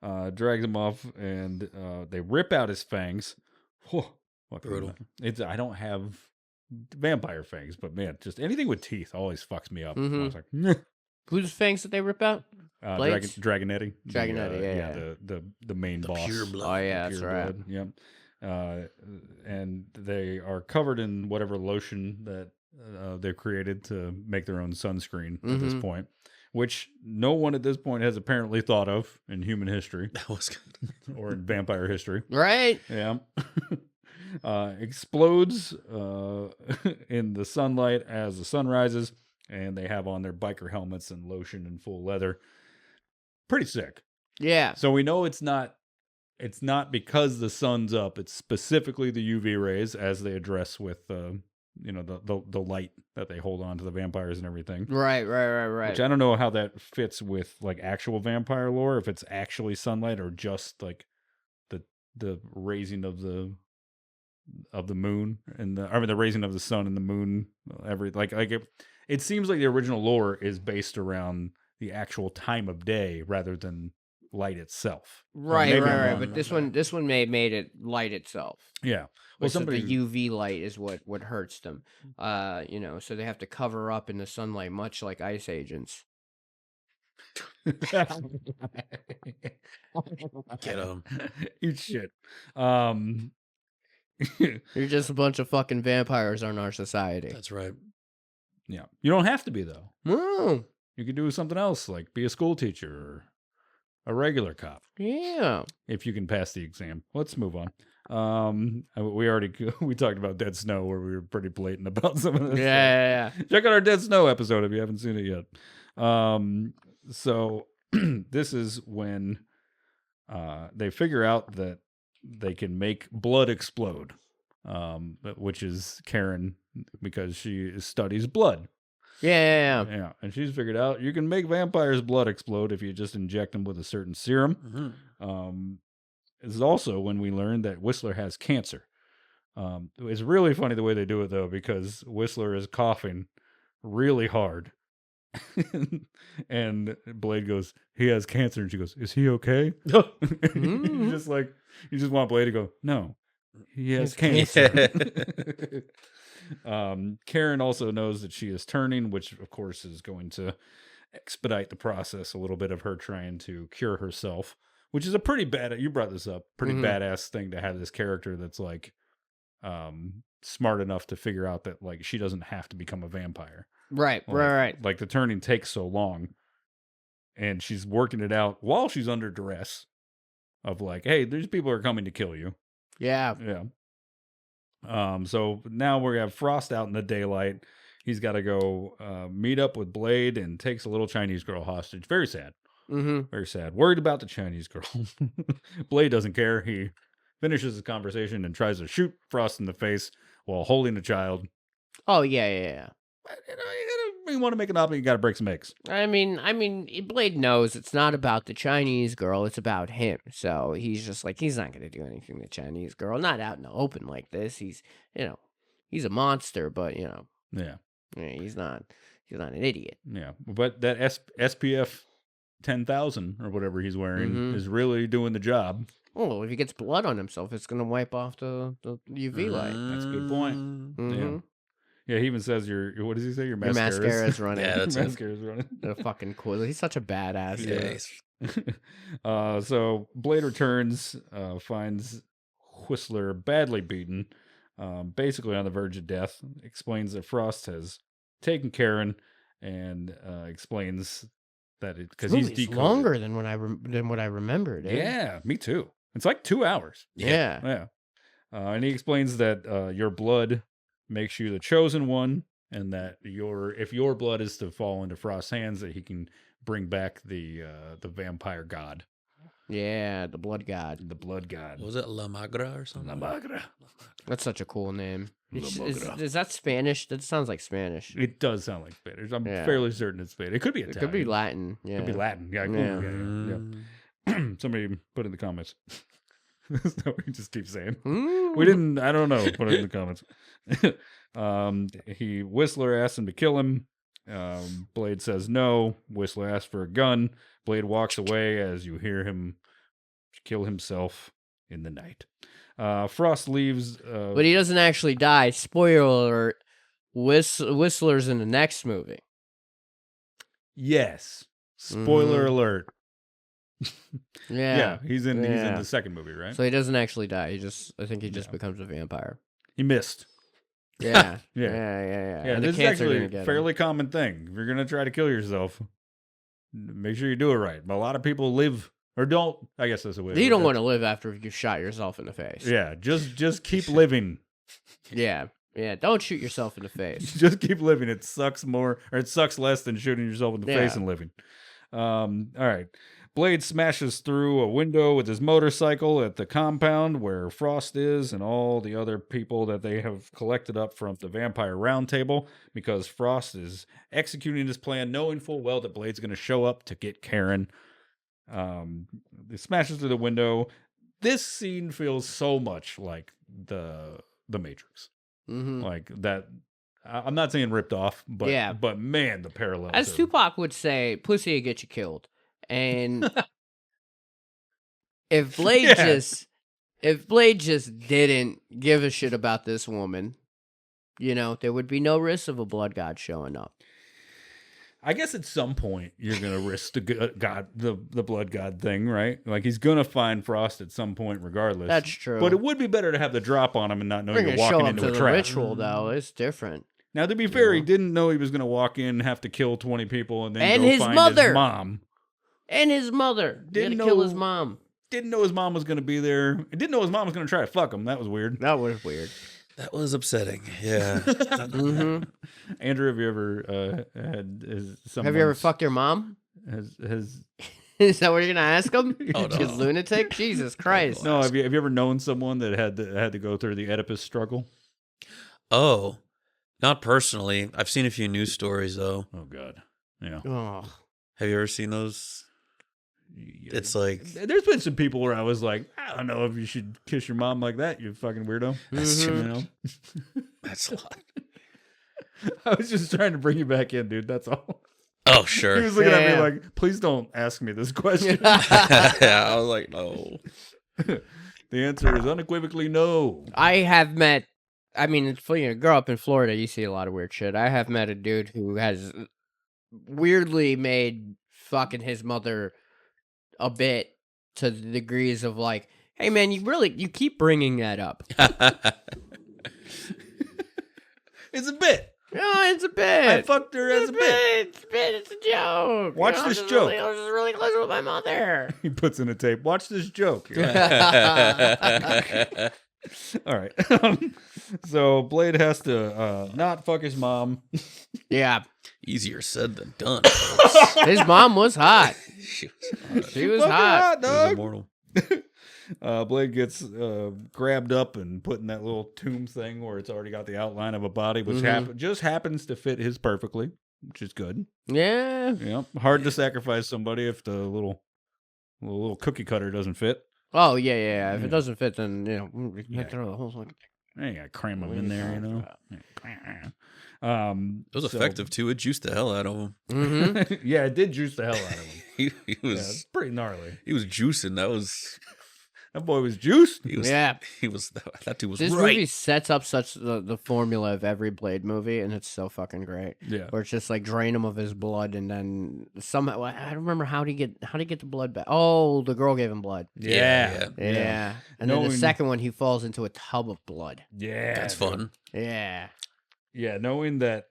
Speaker 3: Drags him off and they rip out his fangs. Whew,
Speaker 5: Brutal.
Speaker 3: I don't have vampire fangs, but man, just anything with teeth always fucks me up. I was like, meh.
Speaker 4: Whose fangs did they rip out?
Speaker 3: Dragonetti.
Speaker 4: Dragonetti,
Speaker 3: the main boss.
Speaker 5: Pure blood.
Speaker 4: Oh yeah, that's
Speaker 3: Pure
Speaker 4: right.
Speaker 3: blood. Yep. And they are covered in whatever lotion that they've created to make their own sunscreen at this point, which no one at this point has apparently thought of in human history
Speaker 5: That was good.
Speaker 3: or in vampire history.
Speaker 4: Right?
Speaker 3: Yeah. Explodes in the sunlight as the sun rises, and they have on their biker helmets and lotion and full leather. Pretty sick.
Speaker 4: Yeah.
Speaker 3: So we know it's not it's not because the sun's up. It's specifically the UV rays, as they address with the light that they hold on to the vampires and everything.
Speaker 4: Right.
Speaker 3: Which I don't know how that fits with like actual vampire lore. If it's actually sunlight or just like the raising of the moon and the raising of the sun and the moon. It seems like the original lore is based around the actual time of day rather than light itself.
Speaker 4: Right.
Speaker 3: Maybe I'm wrong.
Speaker 4: But this one made it light itself.
Speaker 3: Yeah.
Speaker 4: Well, the UV light is what hurts them. So they have to cover up in the sunlight, much like ice agents.
Speaker 5: Get him.
Speaker 3: Eat shit.
Speaker 4: You're just a bunch of fucking vampires on our society.
Speaker 5: That's right.
Speaker 3: Yeah. You don't have to be though.
Speaker 4: Oh,
Speaker 3: You could do something else, like be a school teacher or a regular cop.
Speaker 4: yeah.
Speaker 3: If you can pass the exam. Let's move on. We talked about Dead Snow where we were pretty blatant about some of this.
Speaker 4: Yeah.
Speaker 3: Check out our Dead Snow episode if you haven't seen it yet. So this is when they figure out that they can make blood explode, which is Karen because she studies blood.
Speaker 4: Yeah.
Speaker 3: And she's figured out you can make vampires' blood explode if you just inject them with a certain serum.
Speaker 5: Mm-hmm.
Speaker 3: This is also when we learned that Whistler has cancer. It's really funny the way they do it, though, because Whistler is coughing really hard. And Blade goes, he has cancer. And she goes, is he okay? You just want Blade to go, no, he has cancer. Karen also knows that she is turning, which of course is going to expedite the process a little bit of her trying to cure herself, which is a pretty bad, you brought this up, pretty badass thing to have this character that's like smart enough to figure out that like she doesn't have to become a vampire.
Speaker 4: Right.
Speaker 3: Like the turning takes so long and she's working it out while she's under duress of like, hey, there's people who are coming to kill you.
Speaker 4: Yeah.
Speaker 3: So now we have Frost out in the daylight. He's got to go meet up with Blade and takes a little Chinese girl hostage. Very sad.
Speaker 4: Mm-hmm.
Speaker 3: Very sad. Worried about the Chinese girl. Blade doesn't care. He finishes his conversation and tries to shoot Frost in the face while holding a child.
Speaker 4: Oh, yeah.
Speaker 3: But, you want to make an omelet, you got to break some eggs.
Speaker 4: I mean, Blade knows it's not about the Chinese girl, it's about him. So he's just like, he's not going to do anything to the Chinese girl. Not out in the open like this. He's a monster, but,
Speaker 3: Yeah,
Speaker 4: he's not an idiot.
Speaker 3: Yeah. But that SPF 10,000 or whatever he's wearing is really doing the job.
Speaker 4: Oh, if he gets blood on himself, it's going to wipe off the UV light.
Speaker 3: That's a good point.
Speaker 4: Mm-hmm.
Speaker 3: Yeah, he even says what does he say? Your
Speaker 4: Your mascara's running.
Speaker 5: Yeah, that's
Speaker 3: Your
Speaker 5: it.
Speaker 3: mascara's running.
Speaker 4: They're fucking cool. He's such a badass.
Speaker 5: Yeah.
Speaker 3: So Blade returns, finds Whistler badly beaten, basically on the verge of death, explains that Frost has taken Karen, and explains that because he's decoded.
Speaker 4: Longer than what I remembered. Eh?
Speaker 3: Yeah, me too. It's like 2 hours.
Speaker 4: Yeah.
Speaker 3: And he explains that your blood makes you the chosen one, and that if your blood is to fall into Frost's hands, that he can bring back the vampire god.
Speaker 4: Yeah, the blood god.
Speaker 3: The blood god.
Speaker 5: Was it La Magra or something?
Speaker 3: La Magra.
Speaker 4: That's such a cool name.
Speaker 3: La Magra.
Speaker 4: Is that Spanish? That sounds like Spanish.
Speaker 3: It does sound like Spanish. I'm fairly certain it's Spanish. It could be Italian.
Speaker 4: It could be Latin. Yeah.
Speaker 3: It could be Latin. Yeah, cool. Yeah. Somebody put in the comments. So we just keep saying. We didn't, I don't know. Put it in the comments. Whistler asks him to kill him. Blade says no. Whistler asks for a gun. Blade walks away as you hear him kill himself in the night. Frost leaves.
Speaker 4: But he doesn't actually die. Spoiler alert. Whistler's in the next movie.
Speaker 3: Yes. Spoiler alert.
Speaker 4: Yeah.
Speaker 3: He's in the second movie, right?
Speaker 4: So he doesn't actually die. I think he just becomes a vampire.
Speaker 3: He missed.
Speaker 4: Yeah.
Speaker 3: Yeah,
Speaker 4: And
Speaker 3: this is actually a fairly common thing. If you're going to try to kill yourself, make sure you do it right. But a lot of people live or don't. I guess that's the way.
Speaker 4: You don't want to live after you shot yourself in the face.
Speaker 3: Yeah, just keep living.
Speaker 4: Yeah. Don't shoot yourself in the face.
Speaker 3: Just keep living. It sucks more, or it sucks less than shooting yourself in the face and living. All right. Blade smashes through a window with his motorcycle at the compound where Frost is and all the other people that they have collected up from the Vampire Roundtable, because Frost is executing his plan, knowing full well that Blade's going to show up to get Karen. He smashes through the window. This scene feels so much like the Matrix.
Speaker 4: Mm-hmm.
Speaker 3: Like that. I'm not saying ripped off, but
Speaker 4: Yeah.
Speaker 3: but man, the parallels.
Speaker 4: As
Speaker 3: are-
Speaker 4: Tupac would say, pussy will get you killed. And if Blade
Speaker 3: Yeah.
Speaker 4: if Blade just didn't give a shit about this woman, there would be no risk of a blood god showing up.
Speaker 3: I guess at some point you're gonna risk the blood god thing, right? Like he's gonna find Frost at some point, regardless.
Speaker 4: That's true.
Speaker 3: But it would be better to have the drop on him and not know
Speaker 4: We're
Speaker 3: you're
Speaker 4: gonna show
Speaker 3: walking
Speaker 4: up
Speaker 3: into
Speaker 4: to
Speaker 3: a
Speaker 4: the
Speaker 3: trap.
Speaker 4: ritual, though. It's different.
Speaker 3: Now, to be fair, he didn't know he was gonna walk in, have to kill 20 people, and then
Speaker 4: And
Speaker 3: go
Speaker 4: his
Speaker 3: find
Speaker 4: mother.
Speaker 3: his mom.
Speaker 4: And his mother
Speaker 3: Didn't
Speaker 4: didn't kill his
Speaker 3: know-
Speaker 4: mom.
Speaker 3: Didn't know his mom was gonna be there. Didn't know his mom was gonna try to fuck him. That was weird.
Speaker 4: That was weird.
Speaker 5: That was upsetting. Yeah.
Speaker 4: Mm-hmm.
Speaker 3: Andrew, have you ever
Speaker 4: Have you ever fucked your mom?
Speaker 3: Has
Speaker 4: Is that what you're gonna ask him?
Speaker 5: Oh, no.
Speaker 4: You lunatic! Jesus Christ!
Speaker 3: no? Have you ever known someone that had to go through the Oedipus struggle?
Speaker 5: Oh, not personally. I've seen a few news stories though.
Speaker 3: Oh God, yeah.
Speaker 4: Oh.
Speaker 5: Have you ever seen those? It's like
Speaker 3: There's been some people where I was like, I don't know if you should kiss your mom like that, you fucking weirdo.
Speaker 5: That's
Speaker 3: You
Speaker 5: true.
Speaker 3: know?
Speaker 5: That's a lot.
Speaker 3: I was just trying to bring you back in, dude. That's all.
Speaker 5: Oh
Speaker 3: He
Speaker 5: sure.
Speaker 3: was looking at
Speaker 4: Yeah.
Speaker 3: me like, please don't ask me this question.
Speaker 5: Yeah, I was like, no.
Speaker 3: The answer is unequivocally no.
Speaker 4: I have met. I mean, it's funny. Grow up in Florida, you see a lot of weird shit. I have met a dude who has weirdly made fucking his mother a bit to the degrees of like, hey man, you keep bringing that up.
Speaker 3: It's a bit.
Speaker 4: Oh, it's a bit.
Speaker 3: I fucked her as a bit.
Speaker 4: It's a bit. It's a joke.
Speaker 3: Watch
Speaker 4: I was
Speaker 3: this
Speaker 4: just
Speaker 3: joke.
Speaker 4: I was just really close with my mother.
Speaker 3: He puts in a tape. Watch this joke. All right. So Blade has to not fuck his mom.
Speaker 4: Yeah,
Speaker 5: Easier said than done. folks.
Speaker 4: his mom was hot.
Speaker 5: She was
Speaker 4: She was
Speaker 3: Fucking
Speaker 4: hot.
Speaker 5: She was
Speaker 3: dog.
Speaker 5: immortal.
Speaker 3: Blade gets grabbed up and put in that little tomb thing where it's already got the outline of a body, which just happens to fit his perfectly, which is good.
Speaker 4: Yeah.
Speaker 3: Yeah, hard to sacrifice somebody if the little cookie cutter doesn't fit.
Speaker 4: Oh yeah, yeah. If
Speaker 3: Yeah.
Speaker 4: it doesn't fit, then we can
Speaker 3: Yeah.
Speaker 4: throw the whole thing.
Speaker 3: I ain't got to cram them in there, you know.
Speaker 5: It was effective too. It juiced the hell out of him.
Speaker 4: Mm-hmm.
Speaker 3: Yeah, it did juice the hell out of him.
Speaker 5: He
Speaker 3: Yeah,
Speaker 5: was
Speaker 3: it's pretty gnarly.
Speaker 5: he was juicing.
Speaker 3: That boy was juiced.
Speaker 5: He was
Speaker 4: Yeah.
Speaker 5: that dude was
Speaker 4: This
Speaker 5: right.
Speaker 4: movie sets up such the formula of every Blade movie, and it's so fucking great.
Speaker 3: Yeah.
Speaker 4: Where it's just like drain him of his blood, and then somehow I don't remember how do you get the blood back. Oh, the girl gave him blood.
Speaker 5: Yeah.
Speaker 4: Yeah, and then
Speaker 3: Knowing-
Speaker 4: the second one, he falls into a tub of blood.
Speaker 3: Yeah.
Speaker 5: That's
Speaker 3: dude.
Speaker 5: fun.
Speaker 4: Yeah,
Speaker 3: Yeah, knowing that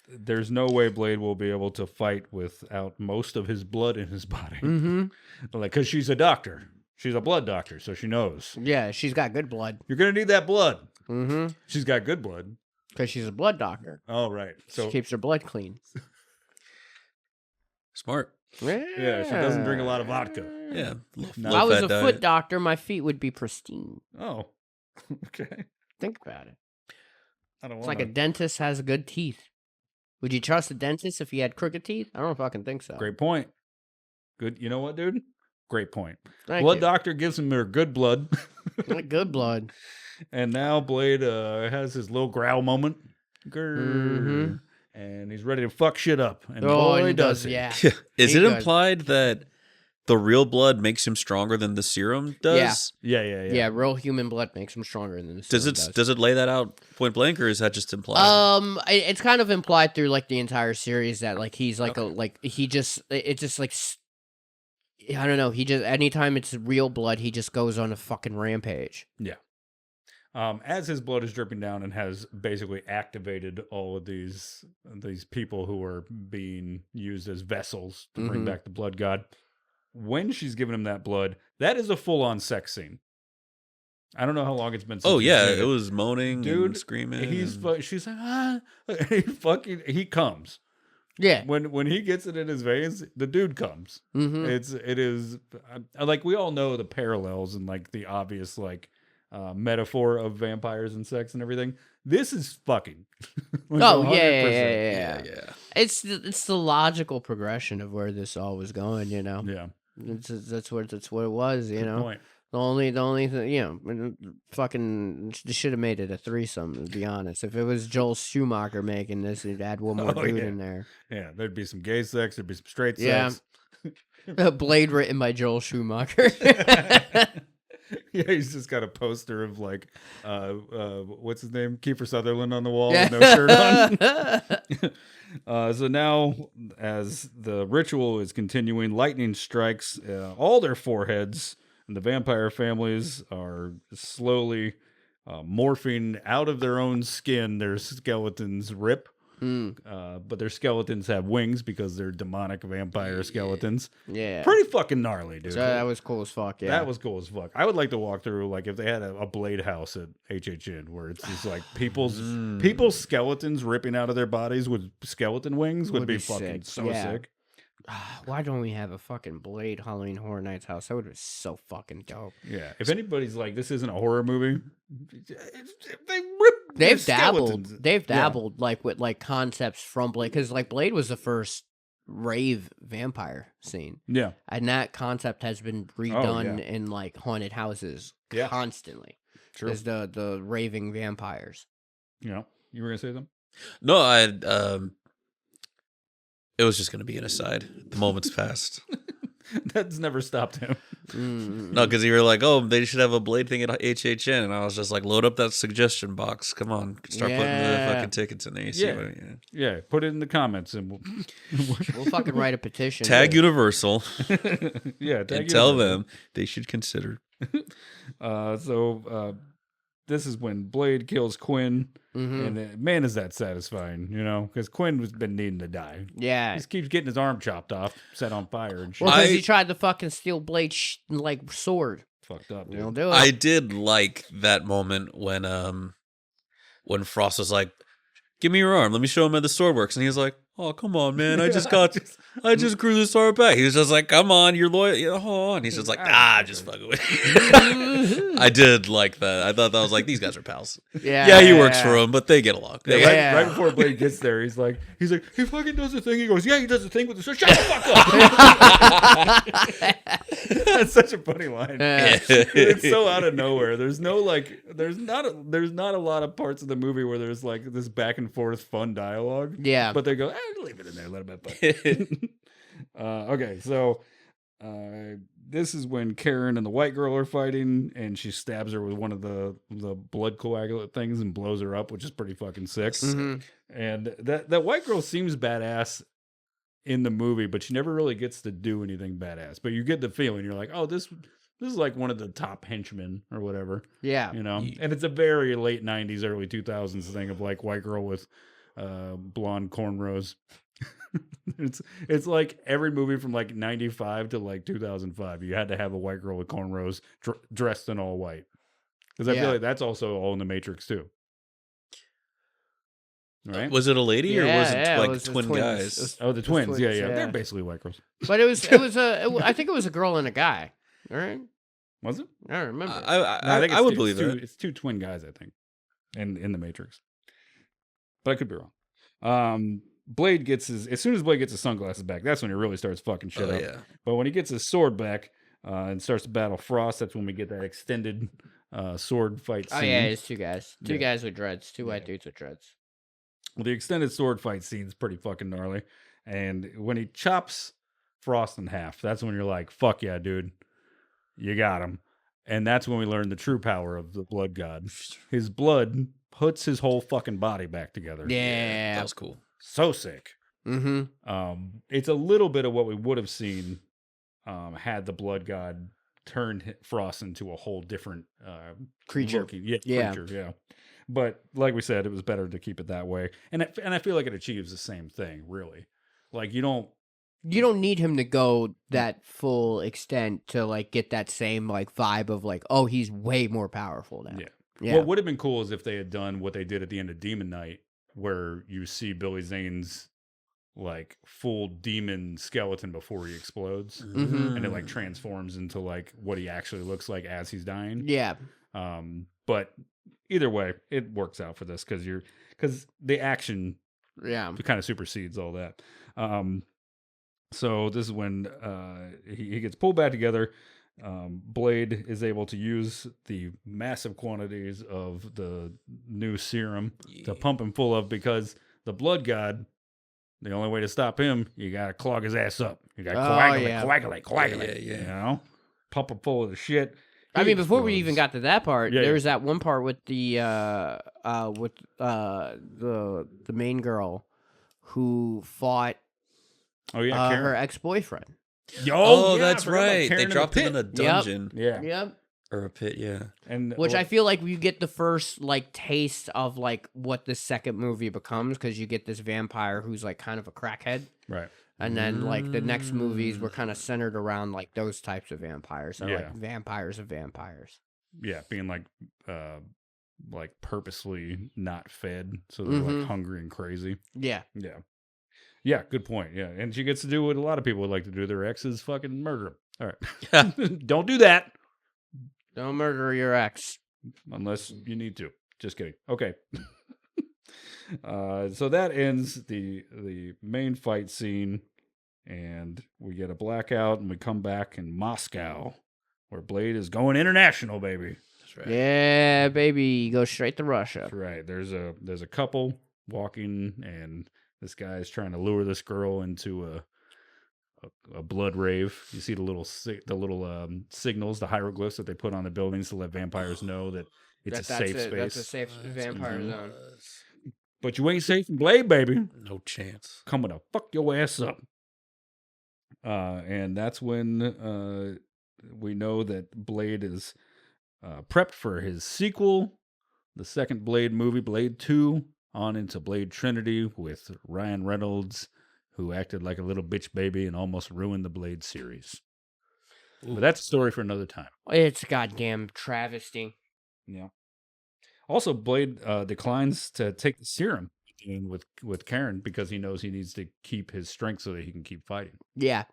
Speaker 3: there's no way Blade will be able to fight without most of his blood in his body.
Speaker 4: mm-hmm.
Speaker 3: Like, because she's a doctor. She's a blood doctor, so she knows.
Speaker 4: Yeah, she's got good blood.
Speaker 3: You're going to need that blood.
Speaker 4: Mm-hmm.
Speaker 3: She's got good blood.
Speaker 4: Because she's a blood doctor.
Speaker 3: Oh, right.
Speaker 4: She
Speaker 3: So,
Speaker 4: keeps her blood clean.
Speaker 5: Smart.
Speaker 3: yeah, she doesn't drink a lot of vodka.
Speaker 5: Yeah.
Speaker 3: If
Speaker 4: If I was a
Speaker 5: diet.
Speaker 4: foot doctor, my feet would be pristine.
Speaker 3: Oh, okay.
Speaker 4: Think about it.
Speaker 3: I don't
Speaker 4: It's
Speaker 3: want
Speaker 4: like a dentist has good teeth. Would you trust a dentist if he had crooked teeth? I don't fucking think so.
Speaker 3: Great point. Good. You know what, dude? Great point.
Speaker 4: Thank
Speaker 3: Blood
Speaker 4: you.
Speaker 3: doctor gives him her good blood.
Speaker 4: Like good blood.
Speaker 3: And now Blade has his little growl moment. Grrr.
Speaker 4: Mhm.
Speaker 3: And he's ready to fuck shit up. And
Speaker 4: Oh,
Speaker 3: boy,
Speaker 4: and he
Speaker 3: does
Speaker 4: does,
Speaker 3: he.
Speaker 4: yeah.
Speaker 5: Is
Speaker 4: He
Speaker 5: it
Speaker 4: does.
Speaker 5: implied that the real blood makes him stronger than the serum does?
Speaker 3: Yeah, yeah, yeah.
Speaker 4: Yeah, real human blood makes him stronger than this.
Speaker 5: Does it lay that out point blank, or is that just implied?
Speaker 4: It's kind of implied through like the entire series that like he's like it's just like I don't know. He just anytime it's real blood, he just goes on a fucking rampage.
Speaker 3: As his blood is dripping down and has basically activated all of these people who are being used as vessels to bring
Speaker 4: Mhm.
Speaker 3: back the blood god. When she's giving him that blood, that is a full-on sex scene. I don't know how long it's been since
Speaker 5: Oh
Speaker 3: you've
Speaker 5: yeah,
Speaker 3: seen
Speaker 5: it was moaning,
Speaker 3: Dude,
Speaker 5: and screaming.
Speaker 3: He's
Speaker 5: and-
Speaker 3: she's like, he comes.
Speaker 4: Yeah.
Speaker 3: When he gets it in his veins, the dude comes.
Speaker 4: Mm-hmm.
Speaker 3: It is like we all know the parallels and like the obvious like metaphor of vampires and sex and everything. This is fucking. Like,
Speaker 4: Oh
Speaker 3: 100%.
Speaker 4: yeah. It's the logical progression of where this all was going. You know.
Speaker 3: Yeah.
Speaker 4: That's what it was. You
Speaker 3: Good
Speaker 4: know.
Speaker 3: point.
Speaker 4: The only thing, you know, fucking, they should have made it a threesome, to be honest. If it was Joel Schumacher making this, he'd add one more dude in there.
Speaker 3: Yeah, there'd be some gay sex, there'd be some straight
Speaker 4: Yeah.
Speaker 3: sex.
Speaker 4: A Blade written by Joel Schumacher.
Speaker 3: Yeah, he's just got a poster of like, what's his name? Kiefer Sutherland on the wall
Speaker 4: Yeah.
Speaker 3: with no shirt on. So now, as the ritual is continuing, lightning strikes all their foreheads, and the vampire families are slowly morphing out of their own skin. Their skeletons rip. But their skeletons have wings because they're demonic vampire skeletons.
Speaker 4: Yeah.
Speaker 3: Pretty fucking gnarly, dude.
Speaker 4: So that was cool as fuck, yeah.
Speaker 3: That was cool as fuck. I would like to walk through, like, if they had a Blade house at HHN where it's just like people's skeletons ripping out of their bodies with skeleton wings would be fucking
Speaker 4: sick.
Speaker 3: so
Speaker 4: Yeah.
Speaker 3: sick.
Speaker 4: Why don't we have a fucking Blade Halloween Horror Nights house? That would be so fucking dope.
Speaker 3: Yeah. If anybody's like, this isn't a horror movie, they rip
Speaker 4: They've
Speaker 3: skeletons.
Speaker 4: dabbled. They've dabbled like with like concepts from Blade, because like Blade was the first rave vampire scene,
Speaker 3: Yeah.
Speaker 4: and that concept has been redone
Speaker 3: yeah.
Speaker 4: in like haunted houses
Speaker 3: Yeah.
Speaker 4: constantly.
Speaker 3: True.
Speaker 4: Is the raving vampires?
Speaker 3: You know, you were gonna say something?
Speaker 5: No, it was just going to be an aside. The moment's passed.
Speaker 3: That's never stopped him.
Speaker 5: No, because you were like, oh, they should have a Blade thing at HHN. And I was just like, load up that suggestion box. Come on. Start putting the
Speaker 4: Yeah.
Speaker 5: fucking tickets in there. You see
Speaker 3: Yeah.
Speaker 5: what,
Speaker 3: Yeah, put it in the comments and we'll
Speaker 4: We'll fucking write a petition.
Speaker 5: Tag Universal
Speaker 3: yeah,
Speaker 5: and tell them they should consider.
Speaker 3: This is when Blade kills Quinn,
Speaker 4: Mhm.
Speaker 3: and man, is that satisfying, you know? Because Quinn has been needing to die.
Speaker 4: Yeah.
Speaker 3: He just keeps getting his arm chopped off, set on fire, and shit.
Speaker 4: Well, because
Speaker 5: I-
Speaker 4: he tried to fucking steal Blade's like sword.
Speaker 3: Fucked up,
Speaker 4: You know,
Speaker 3: dude.
Speaker 4: do it.
Speaker 5: I did like that moment when Frost was like, give me your arm. Let me show him how the sword works. And he was like, oh, come on, man. I just grew this arm back. He was just like, come on, you're loyal. You know, hold on. He's just like, I'm just fucking with you. I did like that. I thought that was like, these guys are pals. Yeah, he works for him, but they get along.
Speaker 3: Yeah,
Speaker 4: Yeah.
Speaker 3: right before Blade gets there, he's like, he fucking does the thing. He goes, yeah, he does the thing with the sword. Shut the fuck up. That's such a funny line.
Speaker 4: Yeah.
Speaker 3: It's so out of nowhere. There's no like, there's not a lot of parts of the movie where there's like this back and forth fun dialogue.
Speaker 4: Yeah.
Speaker 3: But they go, leave it in there, let it be fun. Okay, so this is when Karen and the white girl are fighting, and she stabs her with one of the blood coagulate things and blows her up, which is pretty fucking sick.
Speaker 4: Mhm.
Speaker 3: And that white girl seems badass in the movie, but she never really gets to do anything badass. But you get the feeling, you're like, oh, this is like one of the top henchmen or whatever,
Speaker 4: Yeah.
Speaker 3: you know. And it's a very late '90s, early 2000s thing of like white girl with blonde cornrows. It's like every movie from like 95 to like 2005, you had to have a white girl with cornrows dressed in all white, because I feel
Speaker 4: Yeah.
Speaker 3: like that's also all in the Matrix too, right?
Speaker 5: Was it a lady or was it
Speaker 4: Yeah,
Speaker 5: like
Speaker 4: it was
Speaker 5: twin
Speaker 4: twins.
Speaker 5: guys?
Speaker 4: It was-
Speaker 3: Oh, the
Speaker 4: it was
Speaker 3: twins. Yeah,
Speaker 4: twins,
Speaker 3: yeah,
Speaker 4: yeah.
Speaker 3: they're basically white girls.
Speaker 4: But I think it was a girl and a guy. All right.
Speaker 3: Was it?
Speaker 4: I don't remember.
Speaker 3: No,
Speaker 5: I
Speaker 3: think
Speaker 5: I
Speaker 3: it's
Speaker 5: would
Speaker 3: two-
Speaker 5: believe
Speaker 3: it's
Speaker 5: that.
Speaker 3: two, It's two twin guys, I think, in the Matrix, but I could be wrong. Blade gets as soon as Blade gets his sunglasses back, that's when he really starts fucking shit
Speaker 5: Oh,
Speaker 3: up.
Speaker 5: yeah.
Speaker 3: But when he gets his sword back and starts to battle Frost, that's when we get that extended sword fight scene.
Speaker 4: Oh yeah, it's two guys. Two
Speaker 3: Yeah.
Speaker 4: guys with dreads. Two white dudes with dreads.
Speaker 3: Well, the extended sword fight scene is pretty fucking gnarly. And when he chops Frost in half, that's when you're like, fuck yeah, dude. You got him. And that's when we learn the true power of the blood god. His blood puts his whole fucking body back together.
Speaker 4: Yeah.
Speaker 5: That was cool.
Speaker 3: So sick.
Speaker 4: Mm-hmm.
Speaker 3: It's a little bit of what we would have seen had the blood god turned Frost into a whole different
Speaker 4: Creature. Yeah.
Speaker 3: creature, yeah. But like we said, it was better to keep it that way, and I feel like it achieves the same thing, really. Like you don't
Speaker 4: need him to go that full extent to like get that same like vibe of like, oh, he's way more powerful now.
Speaker 3: Yeah.
Speaker 4: Yeah.
Speaker 3: What would have been cool is if they had done what they did at the end of Demon Knight, where you see Billy Zane's like full demon skeleton before he explodes,
Speaker 4: Mhm.
Speaker 3: and it like transforms into like what he actually looks like as he's dying.
Speaker 4: Yeah.
Speaker 3: But either way, it works out for this because the action
Speaker 4: Yeah.
Speaker 3: kind of supersedes all that. So this is when he gets pulled back together. Blade is able to use the massive quantities of the new serum to pump him full of, because the blood god, the only way to stop him, you gotta clog his ass up. You gotta coagulate.
Speaker 5: Yeah.
Speaker 3: You know, pump him full of the shit.
Speaker 4: I
Speaker 3: He
Speaker 4: mean, before we even
Speaker 3: explodes.
Speaker 4: got to that part,
Speaker 3: Yeah,
Speaker 4: there
Speaker 3: yeah.
Speaker 4: was that one part with the main girl who fought
Speaker 3: Oh yeah,
Speaker 4: her
Speaker 3: Karen.
Speaker 4: ex-boyfriend.
Speaker 5: Oh,
Speaker 3: yeah, I
Speaker 5: that's
Speaker 3: forgot about
Speaker 5: right.
Speaker 3: Karen
Speaker 5: They
Speaker 3: in the
Speaker 5: dropped him
Speaker 3: pit.
Speaker 5: in a dungeon
Speaker 3: Yeah,
Speaker 4: Yep.
Speaker 5: or a pit. Yeah.
Speaker 3: and
Speaker 4: Which I feel like you get the first like taste of like what the second movie becomes, because you get this vampire who's like kind of a crackhead,
Speaker 3: right.
Speaker 4: and then like the next movies were kind of centered around like those types of vampires, so
Speaker 3: Yeah.
Speaker 4: like vampires of vampires.
Speaker 3: Yeah, being like purposely not fed, so they're like hungry and crazy.
Speaker 4: Yeah.
Speaker 3: Yeah, good point. Yeah, and she gets to do what a lot of people would like to do: their exes fucking murder them. All right, don't do that
Speaker 4: Don't murder your ex.
Speaker 3: unless you need to. Just kidding. Okay. So that ends the main fight scene, and we get a blackout, and we come back in Moscow, where Blade is going international, baby.
Speaker 5: That's right.
Speaker 4: Yeah, baby, go straight to Russia.
Speaker 3: That's right. There's a couple walking, and this guy is trying to lure this girl into a blood rave. You see the little signals, the hieroglyphs that they put on the buildings to let vampires know that it's a safe space.
Speaker 4: That's a safe vampire zone.
Speaker 3: But you ain't safe in Blade, baby.
Speaker 5: No chance.
Speaker 3: Coming to fuck your ass up. And that's when we know that Blade is prepped for his sequel, the second Blade movie, Blade 2, on into Blade Trinity with Ryan Reynolds, who acted like a little bitch baby and almost ruined the Blade series. But that's a story for another time.
Speaker 4: It's goddamn travesty.
Speaker 3: Yeah. Also, Blade declines to take the serum with Karen because he knows he needs to keep his strength so that he can keep fighting.
Speaker 4: Yeah.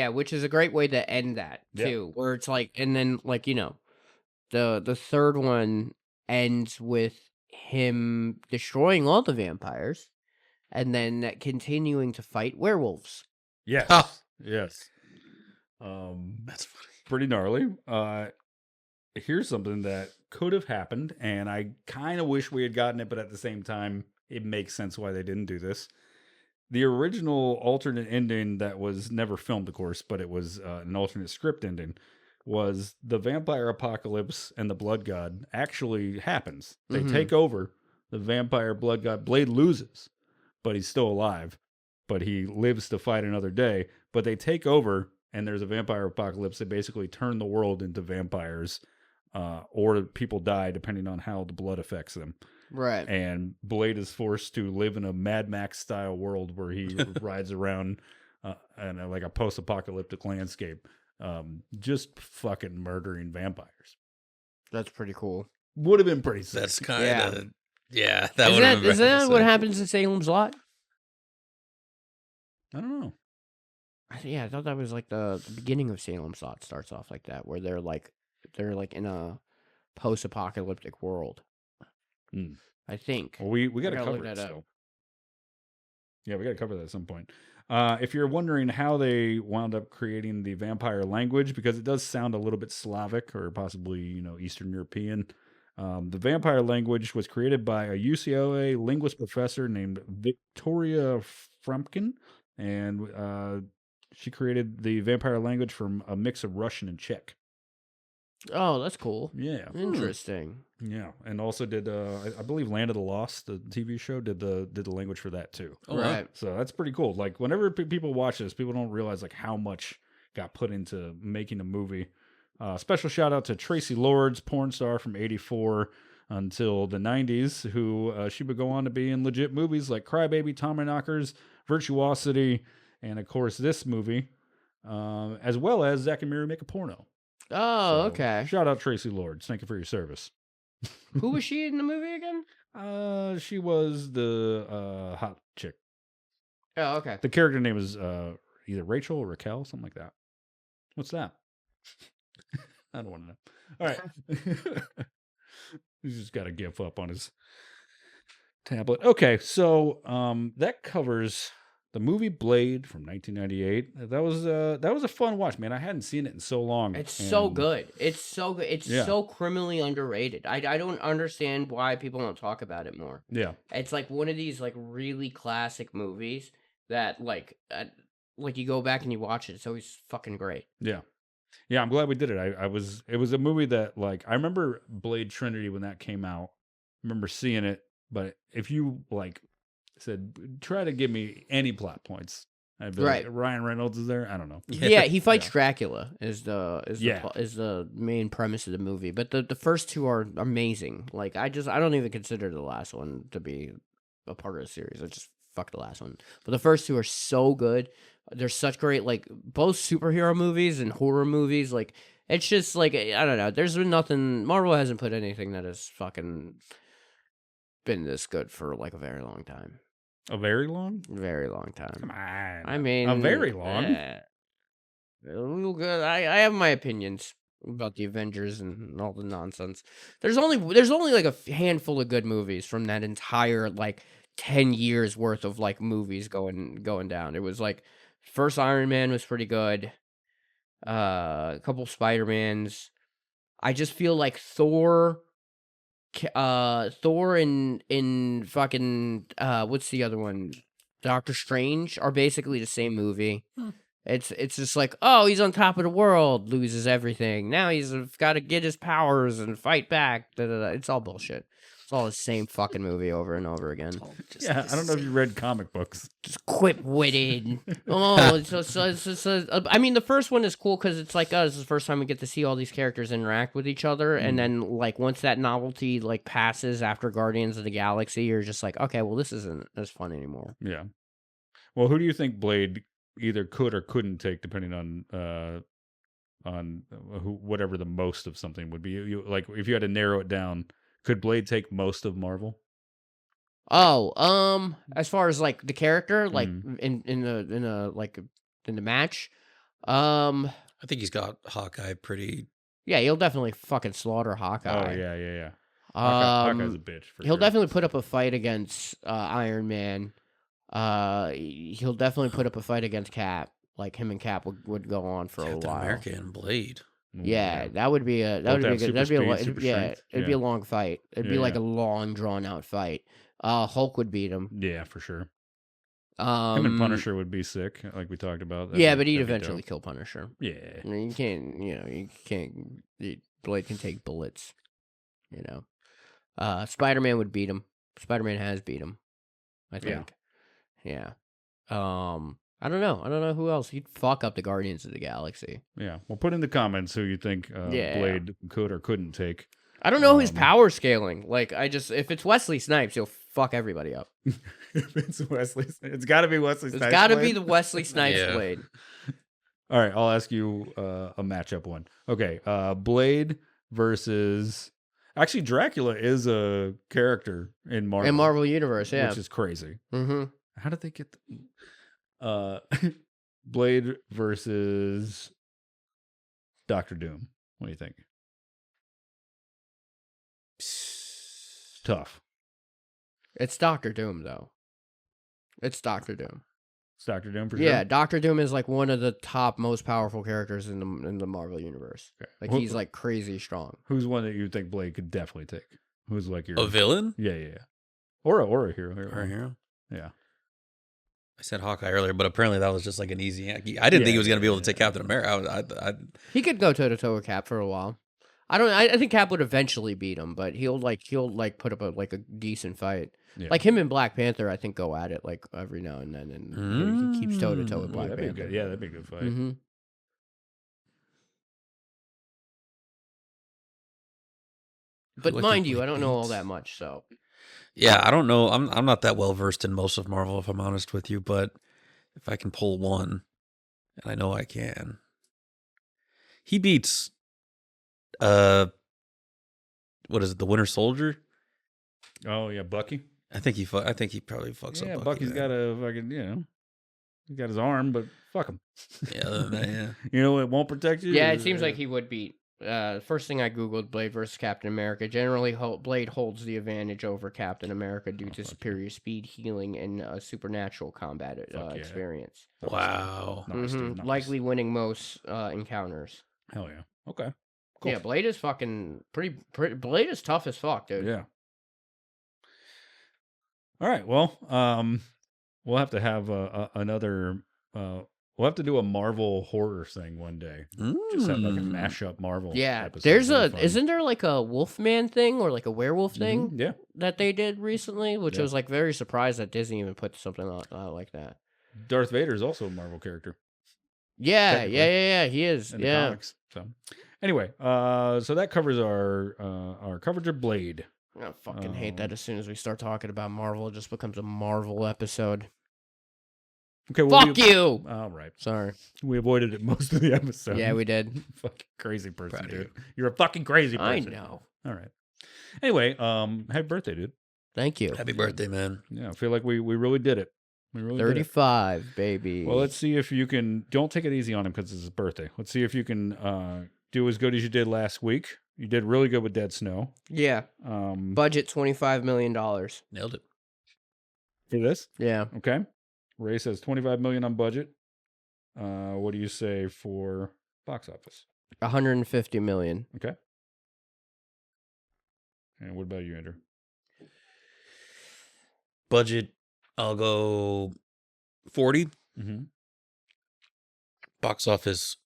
Speaker 4: Which is a great way to end that too, where it's like, and then like the third one ends with him destroying all the vampires, and then continuing to fight werewolves.
Speaker 3: Yes.
Speaker 5: Oh.
Speaker 3: Yes.
Speaker 5: That's funny.
Speaker 3: Pretty gnarly. Here's something that could have happened, and I kind of wish we had gotten it, but at the same time, it makes sense why they didn't do this. The original alternate ending that was never filmed, of course, but it was an alternate script ending, was the vampire apocalypse and the blood god actually happens. They take over. The vampire blood god Blade loses, but he's still alive, but he lives to fight another day. But they take over, and there's a vampire apocalypse. They basically turn the world into vampires, or people die depending on how the blood affects them.
Speaker 4: Right.
Speaker 3: And Blade is forced to live in a Mad Max style world where he rides around in like a post-apocalyptic landscape, just fucking murdering vampires.
Speaker 4: That's pretty cool.
Speaker 3: Would have been pretty sick.
Speaker 5: That's kind of That
Speaker 4: Is
Speaker 5: would
Speaker 4: that
Speaker 5: have been
Speaker 4: is that
Speaker 5: rather
Speaker 4: what
Speaker 5: sick.
Speaker 4: happens in Salem's Lot?
Speaker 3: I don't know.
Speaker 4: I thought that was like the beginning of Salem's Lot starts off like that, where they're like in a post-apocalyptic world.
Speaker 3: Hmm.
Speaker 4: I think.
Speaker 3: Well, we got to
Speaker 4: gotta
Speaker 3: cover
Speaker 4: look
Speaker 3: it
Speaker 4: that up.
Speaker 3: still. Yeah, we got to cover that at some point. If you're wondering how they wound up creating the vampire language, because it does sound a little bit Slavic or possibly, Eastern European. The vampire language was created by a UCLA linguist professor named Victoria Frumkin, and she created the vampire language from a mix of Russian and Czech.
Speaker 4: Oh, that's cool.
Speaker 3: Yeah.
Speaker 4: Interesting.
Speaker 3: Yeah, and also did I believe Land of the Lost, the TV show, did the language for that too.
Speaker 5: Oh, wow.
Speaker 4: Right.
Speaker 3: So that's pretty cool. Like whenever people watch this, people don't realize like how much got put into making a movie. Special shout out to Tracy Lords, porn star from '84 until the '90s, who she would go on to be in legit movies like Crybaby, Tommyknockers, Virtuosity, and of course this movie, as well as Zack and Miri Make a Porno.
Speaker 4: Oh,
Speaker 3: So,
Speaker 4: okay.
Speaker 3: Shout out Tracy Lords. Thank you for your service.
Speaker 4: Who was she in the movie again?
Speaker 3: She was the hot chick.
Speaker 4: Oh, okay.
Speaker 3: The character name is either Rachel or Raquel, something like that. What's that? I don't want to know. All right. He's just got a GIF up on his tablet. Okay, so that covers the movie Blade from 1998. That was a fun watch, man. I hadn't seen it in so long.
Speaker 4: It's so
Speaker 3: and-
Speaker 4: good. It's so good. It's
Speaker 3: Yeah.
Speaker 4: so criminally underrated. I don't understand why people don't talk about it more.
Speaker 3: Yeah,
Speaker 4: It's like one of these like really classic movies that like you go back and you watch it. It's always fucking great.
Speaker 3: yeah, yeah. I'm glad we did it. It was a movie that like I remember Blade Trinity when that came out. I remember seeing it, but if you like said try to give me any plot points, I'd be like,
Speaker 4: Right.
Speaker 3: Ryan Reynolds is there. I don't know.
Speaker 4: Yeah, he fights
Speaker 3: Yeah.
Speaker 4: Dracula is the main premise of the movie. But the first two are amazing. Like I don't even consider the last one to be a part of the series. I just fuck the last one. But the first two are so good. They're such great like both superhero movies and horror movies. Like it's just like I don't know. There's been nothing. Marvel hasn't put anything that has fucking been this good for like a very long time.
Speaker 3: A very long.
Speaker 4: Very long time.
Speaker 3: Come on.
Speaker 4: I mean,
Speaker 3: a very long.
Speaker 4: a little good. I have my opinions about the Avengers and all the nonsense. There's only like a handful of good movies from that entire like 10 years worth of like movies going down. It was like first Iron Man was pretty good. A couple Spider-Mans. I just feel like Thor in fucking what's the other one? Doctor Strange are basically the same movie. It's just like, oh, he's on top of the world, loses everything. Now he's got to get his powers and fight back. Da, da, da. It's all bullshit. It's all the same fucking movie over and over again.
Speaker 3: Yeah, I don't know if you read comic books.
Speaker 4: Just quick-witted. Oh, I mean, the first one is cool because it's like, this is the first time we get to see all these characters interact with each other, and then like once that novelty like passes after Guardians of the Galaxy, you're just like, okay, well, this isn't as fun anymore.
Speaker 3: Yeah. Well, who do you think Blade either could or couldn't take, depending on whatever the most of something would be? You like if you had to narrow it down, could Blade take most of Marvel?
Speaker 4: Oh, as far as like the character, like in the match,
Speaker 5: I think he's got Hawkeye pretty.
Speaker 4: yeah, he'll definitely fucking slaughter Hawkeye.
Speaker 3: Oh yeah. Hawkeye's a bitch. For
Speaker 4: He'll
Speaker 3: sure.
Speaker 4: definitely put up a fight against Iron Man. He'll definitely put up a fight against Cap. Like him and Cap would go on for a
Speaker 5: Captain
Speaker 4: while.
Speaker 5: America and Blade.
Speaker 4: Yeah, that would be a
Speaker 3: Both have
Speaker 4: good.
Speaker 3: super
Speaker 4: That'd be a
Speaker 3: speed, super
Speaker 4: yeah.
Speaker 3: strength.
Speaker 4: It'd be
Speaker 3: Yeah.
Speaker 4: a long fight. It'd be
Speaker 3: Yeah,
Speaker 4: like
Speaker 3: yeah.
Speaker 4: a long, drawn out fight. Hulk would beat him.
Speaker 3: Yeah, for sure.
Speaker 4: Him
Speaker 3: Him and Punisher would be sick, like we talked about.
Speaker 4: Yeah, but he'd eventually kill Punisher.
Speaker 3: Yeah.
Speaker 4: I mean, you can't. Blade can take bullets. You know, Spider-Man would beat him. Spider-Man has beat him, I think. Yeah. I don't know who else. He'd fuck up the Guardians of the Galaxy.
Speaker 3: Yeah. Well, put in the comments who you think
Speaker 4: Yeah.
Speaker 3: Blade could or couldn't take.
Speaker 4: I don't know his power scaling. Like, if it's Wesley Snipes, he'll fuck everybody up.
Speaker 3: If it's Wesley, it's got to be Wesley Snipes.
Speaker 4: It's got to be
Speaker 3: Blade.
Speaker 4: the Wesley Snipes
Speaker 5: Yeah.
Speaker 4: Blade.
Speaker 3: All right, I'll ask you a matchup one. Okay, Blade versus. Actually, Dracula is a character in Marvel.
Speaker 4: In Marvel Universe, yeah.
Speaker 3: Which is crazy.
Speaker 4: Mm-hmm.
Speaker 3: How did they get Blade versus Doctor Doom? What do you think? Tough.
Speaker 4: It's Doctor Doom, though. It's Doctor Doom.
Speaker 3: It's Doctor Doom for
Speaker 4: Yeah,
Speaker 3: sure.
Speaker 4: Doctor Doom is like one of the top, most powerful characters in the Marvel Universe.
Speaker 3: Okay.
Speaker 4: Like,
Speaker 3: Who-
Speaker 4: he's like crazy strong.
Speaker 3: Who's one that you think Blade could definitely take? Who's like your
Speaker 5: A villain
Speaker 3: Yeah. Or a hero.
Speaker 5: or a hero?
Speaker 3: Yeah.
Speaker 5: I said Hawkeye earlier, but apparently that was just like an easy. I didn't think he was going to be able to take Captain America. I
Speaker 4: He could go toe to toe with Cap for a while. I think Cap would eventually beat him, but he'll put up a decent fight.
Speaker 3: Yeah.
Speaker 4: Like him and Black Panther, I think go at it like every now and then, and he keeps toe to toe with
Speaker 3: Ooh,
Speaker 4: Black
Speaker 3: that'd be
Speaker 4: Panther.
Speaker 3: good. Yeah, that'd be a good fight.
Speaker 4: Mm-hmm. But
Speaker 5: Lucky
Speaker 4: mind you,
Speaker 5: Blade
Speaker 4: I don't know all
Speaker 5: beats.
Speaker 4: that much, so
Speaker 5: Yeah, I don't know. I'm not that well versed in most of Marvel, if I'm honest with you. But if I can pull one, and I know I can, he beats, what is it, the Winter Soldier?
Speaker 3: Oh yeah, Bucky.
Speaker 5: I think he probably fucks
Speaker 3: Yeah,
Speaker 5: up.
Speaker 3: Bucky's
Speaker 5: there.
Speaker 3: got a fucking He got his arm, but fuck him.
Speaker 5: Yeah, other than that, yeah.
Speaker 3: You know, it won't protect you.
Speaker 4: Yeah, it seems like he would beat. First thing I googled, Blade versus Captain America. Generally, Blade holds the advantage over Captain America due to superior speed, healing, and supernatural combat experience.
Speaker 5: Wow.
Speaker 3: Nice, dude, nice.
Speaker 4: Likely winning most encounters.
Speaker 3: Hell yeah. Okay. Cool.
Speaker 4: Yeah, Blade is fucking pretty. Blade is tough as fuck, dude.
Speaker 3: Yeah. All right. Well, we'll have to have another. We'll have to do a Marvel horror thing one day. Just have like a mashup Marvel.
Speaker 4: Yeah,
Speaker 3: episode.
Speaker 4: there's
Speaker 3: That'd be fun.
Speaker 4: isn't there like a Wolfman thing or like a werewolf thing
Speaker 3: Yeah.
Speaker 4: that they did recently, which
Speaker 3: Yeah.
Speaker 4: I was like very surprised that Disney even put something like that.
Speaker 3: Darth Vader is also a Marvel character.
Speaker 4: Yeah,
Speaker 3: Technically.
Speaker 4: yeah, he is.
Speaker 3: In the
Speaker 4: Yeah,
Speaker 3: comics. So anyway, so that covers our coverage of Blade.
Speaker 4: I fucking hate that as soon as we start talking about Marvel, it just becomes a Marvel episode.
Speaker 3: Okay. Well,
Speaker 4: Fuck you!
Speaker 3: All right.
Speaker 4: Sorry.
Speaker 3: We avoided it most of the episode.
Speaker 4: Yeah, we did.
Speaker 3: Fucking crazy person,
Speaker 5: Proud of
Speaker 3: dude.
Speaker 5: you.
Speaker 3: You're a fucking crazy
Speaker 4: I
Speaker 3: person.
Speaker 4: know.
Speaker 3: All right. Anyway, happy birthday, dude.
Speaker 4: Thank you.
Speaker 5: Happy birthday, man.
Speaker 3: Yeah, I feel like we really did it. We really did it.
Speaker 4: 35, baby.
Speaker 3: Well, let's see if you can. Don't take it easy on him because it's his birthday. Let's see if you can do as good as you did last week. You did really good with Dead Snow.
Speaker 4: Yeah. Budget $25 million.
Speaker 5: Nailed it.
Speaker 3: For this,
Speaker 4: Yeah.
Speaker 3: okay. Ray says 25 million on budget. What do you say for box office?
Speaker 4: 150 million.
Speaker 3: Okay. And what about you, Andrew?
Speaker 5: Budget, I'll go 40.
Speaker 3: Mm-hmm.
Speaker 5: Box office,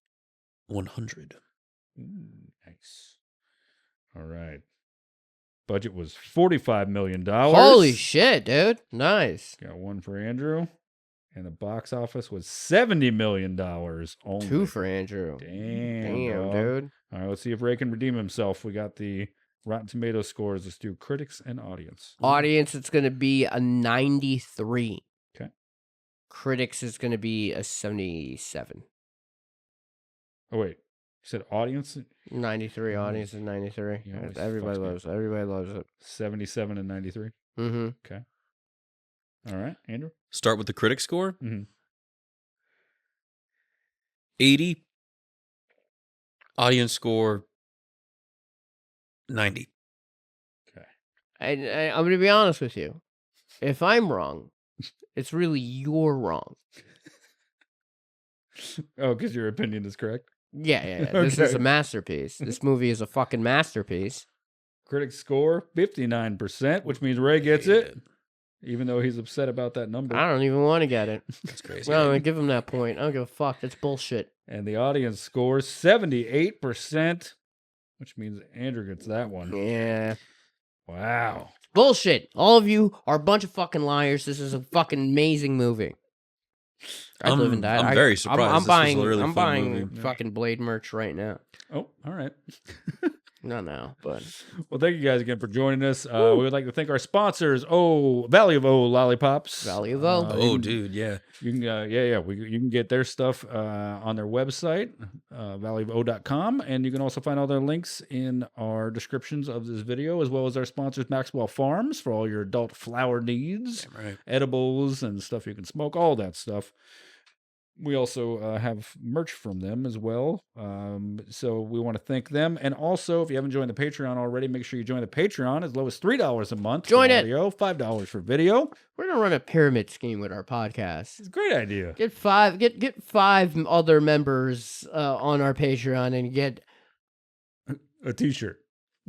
Speaker 5: 100.
Speaker 3: Nice. All right. Budget was $45 million.
Speaker 4: Holy shit, dude. Nice.
Speaker 3: Got one for Andrew. And the box office was $70 million only.
Speaker 4: 2 for Andrew.
Speaker 3: Damn, dog.
Speaker 4: Dude.
Speaker 3: All right, let's see if Ray can redeem himself. We got the Rotten Tomatoes scores. Let's do critics and audience.
Speaker 4: Audience, it's going to be a 93.
Speaker 3: Okay.
Speaker 4: Critics is going to be a 77.
Speaker 3: Oh, wait. You said audience?
Speaker 4: 93. Audience is 93.
Speaker 3: Yeah, always
Speaker 4: Everybody
Speaker 3: fucks me
Speaker 4: loves it. Everybody loves it.
Speaker 3: 77 and 93.
Speaker 4: Mm-hmm.
Speaker 3: Okay. All right, Andrew?
Speaker 5: Start with the critic score.
Speaker 3: Mhm.
Speaker 5: 80. Audience score, 90.
Speaker 4: And I'm going to be honest with you. If I'm wrong, it's really you're wrong.
Speaker 3: Oh, because your opinion is correct?
Speaker 4: Yeah. This is
Speaker 3: Okay.
Speaker 4: a masterpiece. This movie is a fucking masterpiece.
Speaker 3: Critics score 59%, which means Ray gets it, even though he's upset about that number.
Speaker 4: I don't even want to get it.
Speaker 5: That's crazy.
Speaker 4: No, I'm going to give him that point. I don't give a fuck. That's bullshit.
Speaker 3: And the audience scores 78%, which means Andrew gets that one.
Speaker 4: Yeah.
Speaker 3: Wow.
Speaker 4: Bullshit. All of you are a bunch of fucking liars. This is a fucking amazing movie. I'd live and die.
Speaker 5: I'm very surprised.
Speaker 4: I'm
Speaker 5: This was a
Speaker 4: buying.
Speaker 5: really
Speaker 4: I'm
Speaker 5: fun
Speaker 4: buying
Speaker 5: movie.
Speaker 4: fucking Blade merch right now.
Speaker 3: Oh, all right.
Speaker 4: Not now, but
Speaker 3: Well, thank you guys again for joining us. We would like to thank our sponsors, Valley of Oh Lollipops.
Speaker 4: Valley of O.
Speaker 5: Oh, dude, yeah.
Speaker 3: You can, you can get their stuff on their website, valleyofo.com, and you can also find all their links in our descriptions of this video, as well as our sponsors, Maxwell Farms, for all your adult flower needs,
Speaker 5: Right.
Speaker 3: edibles, and stuff you can smoke, all that stuff. We also have merch from them as well. So we want to thank them. And also, if you haven't joined the Patreon already, make sure you join the Patreon as low as $3 a month.
Speaker 4: Join
Speaker 3: for
Speaker 4: it.
Speaker 3: audio, $5 for video.
Speaker 4: we're gonna run a pyramid scheme with our podcast.
Speaker 3: It's a great idea.
Speaker 4: Get five other members on our Patreon and get
Speaker 3: A t-shirt.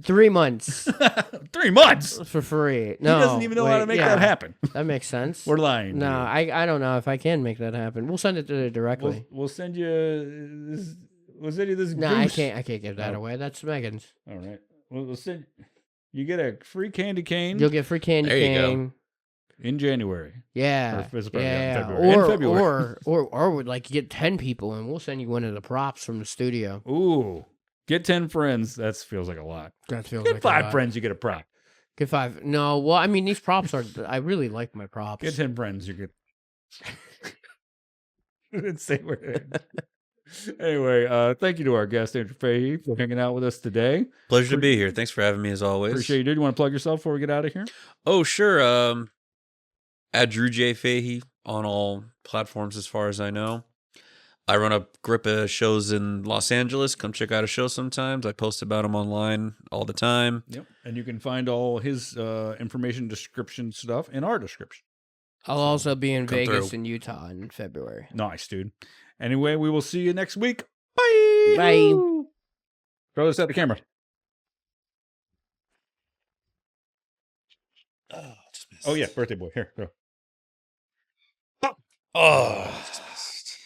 Speaker 4: 3 months
Speaker 3: 3 months.
Speaker 4: for free. No,
Speaker 3: He doesn't even know how to make that happen.
Speaker 4: That makes sense.
Speaker 3: We're lying.
Speaker 4: No,
Speaker 3: to
Speaker 4: I don't know if I can make that happen. We'll send it to you
Speaker 3: you.
Speaker 4: directly.
Speaker 3: We'll send you this. We'll send you this.
Speaker 4: No,
Speaker 3: goose.
Speaker 4: I can't give that
Speaker 3: Oh.
Speaker 4: away. That's Megan's.
Speaker 3: All right. We'll send. You get a free candy cane
Speaker 4: You'll get free candy
Speaker 5: There you go.
Speaker 4: cane.
Speaker 3: in January.
Speaker 4: Yeah,
Speaker 3: Or it's probably in
Speaker 4: yeah.
Speaker 3: February. In February.
Speaker 4: Or would like get 10 people and we'll send you one of the props from the studio.
Speaker 3: Ooh, get 10 friends. That feels like a lot.
Speaker 4: That feels
Speaker 3: Get
Speaker 4: like
Speaker 3: 5
Speaker 4: a lot.
Speaker 3: friends. You get a prop.
Speaker 4: Get 5. No, well, I mean these props are. I really like my props.
Speaker 3: Get 10 friends. You get. I didn't say where. to end. Anyway, thank you to our guest Andrew Fahey for hanging out with us today.
Speaker 5: Pleasure to be here. Thanks for having me as always.
Speaker 3: Appreciate you, dude. You want to plug yourself before we get out of here?
Speaker 5: Oh, sure. At Drew J. Fahey on all platforms as far as I know. I run a grip of shows in Los Angeles. Come check out a show sometimes. I post about them online all the time.
Speaker 3: Yep. And you can find all his information, description stuff in our description.
Speaker 4: I'll also be in
Speaker 5: Come
Speaker 4: Vegas
Speaker 5: through.
Speaker 4: and Utah in February.
Speaker 3: Nice, dude. Anyway, we will see you next week. Bye.
Speaker 4: Bye.
Speaker 3: Throw this at the camera. Oh, yeah. Birthday boy. Here, go.
Speaker 5: Oh, just missed.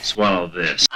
Speaker 2: Swallow this.